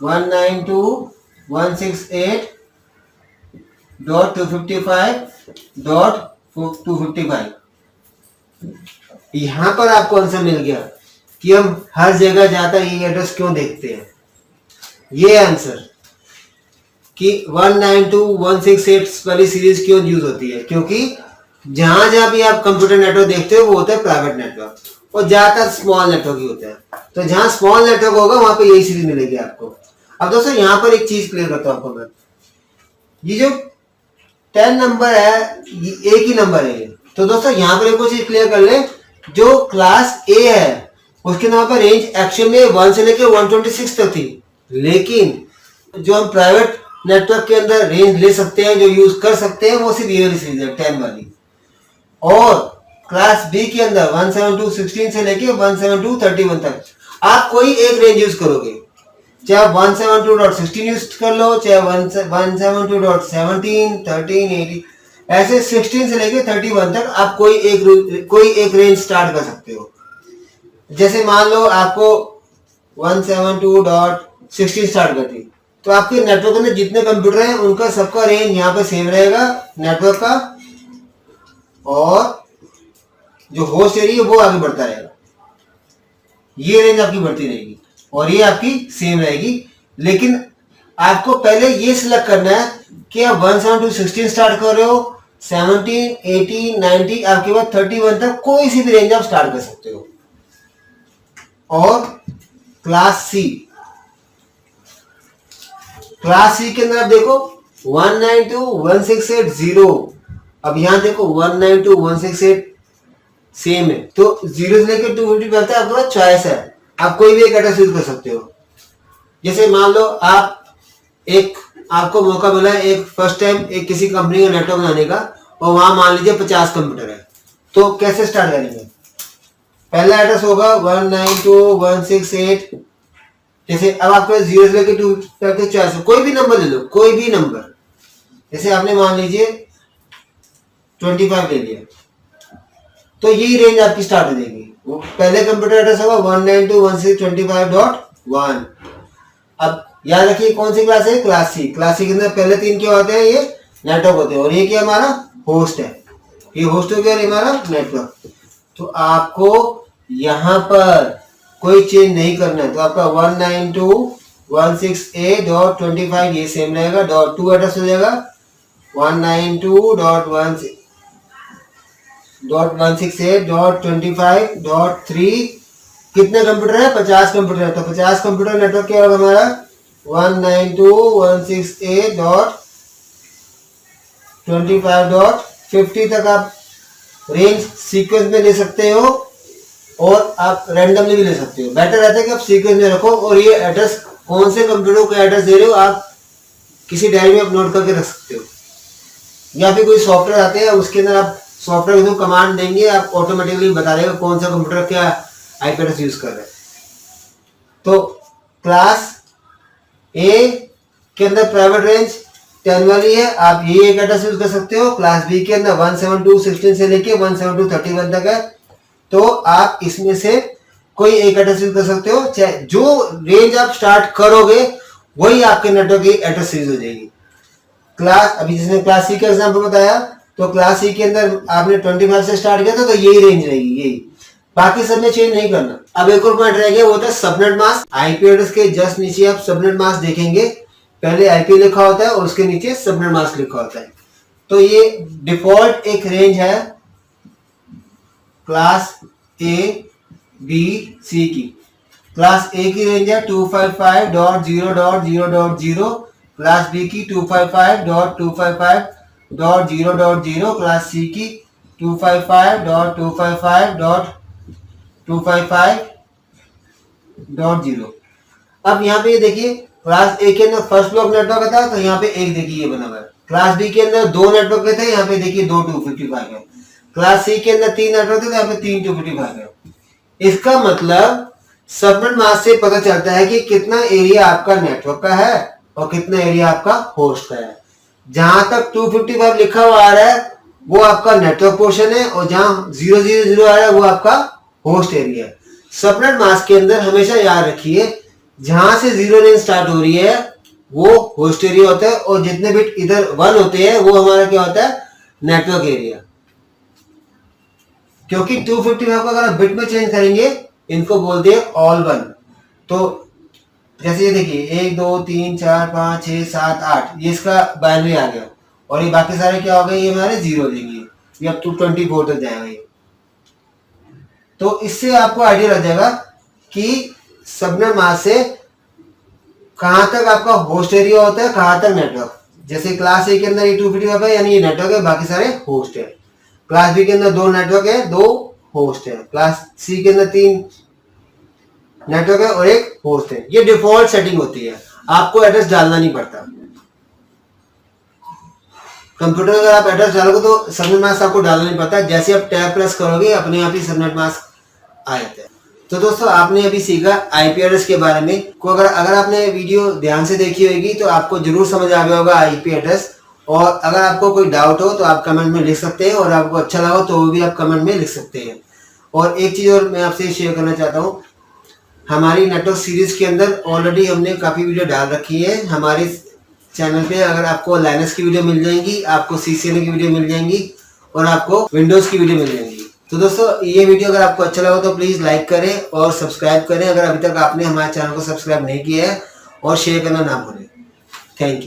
192.168.255.255। यहां पर आपको आंसर मिल गया कि हम हर जगह जाकर ये एड्रेस क्यों देखते हैं। ये आंसर कि 192.168 वाली सीरीज क्यों यूज होती है, क्योंकि जहां जहां भी आप कंप्यूटर नेटवर्क देखते हो वो होता है प्राइवेट नेटवर्क और ज्यादातर स्मॉल नेटवर्क ही होता है। तो जहां स्मॉल नेटवर्क होगा वहां पे यही सीरीज मिलेगी आपको। अब दोस्तों यहां पर एक चीज क्लियर करता हूं आपको मैं, ये जो 10 नंबर है ये एक ही नंबर है। तो दोस्तों यहां पर एक चीज क्लियर कर ले, जो क्लास ए है उसके नाम पर रेंज एक्चुअल में 1 से लेकर 126 तक थी, लेकिन जो हम प्राइवेट नेटवर्क के अंदर रेंज ले सकते हैं, जो यूज कर सकते हैं, वो सिर्फ ये वाली सीरीज है 10 वाली। और क्लास बी के अंदर 172.16 से लेके 172.31 तक आप कोई एक रेंज यूज करोगे, चाहे 172.16 यूज कर लो, चाहे 172.17, 13, 18, ऐसे 16 से लेके 31 तक आप कोई एक रेंज स्टार्ट कर सकते हो। जैसे मान लो आपको 172.16 स्टार्ट करती, तो आपके नेटवर्क में जितने कंप्यूटर हैं उनका सबका रेंज यहाँ पे सेम रहेगा नेटवर्क का, और जो होस्ट एरिया वो आगे बढ़ता रहेगा। ये रेंज आपकी बढ़ती रहेगी और ये आपकी सेम रहेगी। लेकिन आपको पहले ये सिलेक्ट करना है कि आप 172.16 स्टार्ट कर रहे हो, 17, 18, 19, आपके बाद 31 तक कोई सी भी रेंज आप स्टार्ट कर सकते हो। और क्लास सी के अंदर आप देखो 192.168.0, अब यहां देखो 192.168 सेम है, तो 0 से लेकर 250 तक आपके पास चॉइस है, आप कोई भी एक एड्रेस यूज कर सकते हो। जैसे मान लो आपको मौका मिला है एक फर्स्ट टाइम एक किसी कंपनी का नेटवर्क बनाने का, और वहां मान लीजिए 50 कंप्यूटर है, तो कैसे स्टार्ट करेंगे? पहला एड्रेस होगा 192.168, जैसे अब आपको 0 से लेकर 2 तक चॉइस है, कोई भी नंबर ले लो, कोई भी नंबर। जैसे आपने मान लीजिए 25 ले लिया, तो यही रेंज आपकी स्टार्ट हो जाएगी। वो पहले कंप्यूटर एड्रेस होगा 192.168.25.1। अब याद रखिए कौन सी क्लास है? Class C. क्लास सी के अंदर पहले 3 क्या होते हैं? ये नेटवर्क होते हैं, और ये क्या हमारा होस्ट है, ये होस्ट हो गया हमारा नेटवर्क। तो आपको यहां पर कोई चेंज नहीं करना है, तो आपका 192.168.25 ये सेम रहेगा, .2 एड्रेस हो जाएगा 192.168.25.3। कितने कंप्यूटर है? 50 कंप्यूटर है, तो 50 कंप्यूटर नेटवर्क क्या होगा हमारा 192.168.25.50 तक आप रेंज सीक्वेंस में ले सकते हो, और आप रैंडमली भी ले सकते हो। बेटर रहता है कि आप सीक्वेंस में रखो, और ये एड्रेस कौन से कंप्यूटर को एड्रेस दे रहे हो आप किसी डायरी में आप नोट करके रख सकते हो, या फिर कोई सॉफ्टवेयर आते हैं उसके अंदर आप सॉफ्टवेयर को कमांड देंगे, आप ऑटोमेटिकली बता देगा कौन सा कंप्यूटर क्या आईपी एड्रेस यूज कर रहा है। तो क्लास ए के अंदर प्राइवेट रेंज 10 वाली है, आप ये एक एड्रेस यूज कर सकते हो। क्लास बी के अंदर 172.16 से लेके 172.31 तक है, तो आप इसमें से कोई एक एड्रेस यूज कर सकते हो। चाहे जो रेंज आप स्टार्ट करोगे वही आपके नेटवर्क की एड्रेस सीरीज हो जाएगी। क्लास अभी जिसने क्लास सी का एग्जांपल बताया, तो क्लास सी के अंदर आपने 25 से स्टार्ट किया था, तो यही रेंज रहेगी, यही, बाकी सब में चेंज नहीं करना। अब एक और पॉइंट रह गया, वो होता है सबनेट मास्क। आईपी एड्रेस के जस्ट नीचे आप सबनेट मास्क देखेंगे, पहले आईपी लिखा होता है और उसके नीचे सबनेट मास्क लिखा होता है। तो ये डिफॉल्ट एक रेंज है क्लास ए बी सी की। क्लास ए की रेंज है 255.0.0.0, क्लास बी की 255.255.0.0, क्लास सी की 255.255.255.0। अब यहाँ पे ये देखिए क्लास ए के अंदर फर्स्ट ब्लॉक नेटवर्क था, तो यहाँ पे एक देखिए ये बना हुआ है। क्लास बी के अंदर 2 नेटवर्क थे, यहाँ पे देखिए 2 255 है। क्लास सी के अंदर 3 नेटवर्क थे, तो यहाँ पे 3 255 है। इसका मतलब सबनेट मास्क से पता चलता है कि कितना एरिया आपका नेटवर्क का है और कितना एरिया आपका होस्ट का है। जहां तक 255 लिखा हुआ आ रहा है वो आपका नेटवर्क पोर्शन है, और जहां 000 आ रहा है वो आपका होस्ट एरिया है। सबनेट मास्क के अंदर हमेशा याद रखिए, जहां से 0 रेंज स्टार्ट हो रही है वो होस्ट एरिया होता है, और जितने बिट इधर 1 होते हैं वो हमारा क्या होता है, नेटवर्क एरिया। क्योंकि 255 को अगर आप बिट में चेंज करेंगे, इनको बोलते हैं ऑल वन। तो जैसे ये देखिए 1 2 3 4 5 6 7 8, ये इसका बाइनरी आ गया, और ये बाकी सारे क्या हो गए, ये हमारे 0 देंगे। ये अब 224 तक जाएगा ये। तो इससे आपको आइडिया लग जाएगा कि सबनेट मास्क से कहां तक आपका होस्ट एरिया होता है, कहां तक नेटवर्क। जैसे क्लास ए के अंदर ये 255 है, यानी ये नेटवर्क है, बाकी सारे होस्ट है। क्लास बी के अंदर 2 नेटवर्क है, 2 होस्ट है। क्लास सी के अंदर 3 नेटवर्क है और 1 होस्ट है। ये डिफॉल्ट सेटिंग होती है, आपको एड्रेस डालना नहीं पड़ता। कंप्यूटर अगर आप एड्रेस डालोगे तो सबनेट मास्क आपको डालना नहीं पड़ता, जैसे आप टैब प्रेस करोगे अपने आप ही सबनेट मास्क आ जाता है। तो दोस्तों आपने अभी सीखा आईपी एड्रेस के बारे में। को अगर आपने वीडियो ध्यान से देखी होगी तो आपको जरूर समझ आ गया होगा आईपी एड्रेस। और अगर आपको कोई डाउट हो तो आप कमेंट में लिख सकते हैं, और आपको अच्छा लगा तो वो भी आप कमेंट में लिख सकते हैं। और एक चीज़ और मैं आपसे शेयर करना चाहता हूँ, हमारी नेटवर्क सीरीज के अंदर ऑलरेडी हमने काफ़ी वीडियो डाल रखी है हमारे चैनल पे। अगर आपको लाइनक्स की वीडियो मिल जाएंगी, आपको सीसीएनए की वीडियो मिल जाएंगी, और आपको विंडोज़ की वीडियो मिल जाएंगी। तो दोस्तों ये वीडियो अगर आपको अच्छा लगा तो प्लीज़ लाइक करें और सब्सक्राइब करें, अगर अभी तक आपने हमारे चैनल को सब्सक्राइब नहीं किया है, और शेयर करना ना भूलें। Thank you.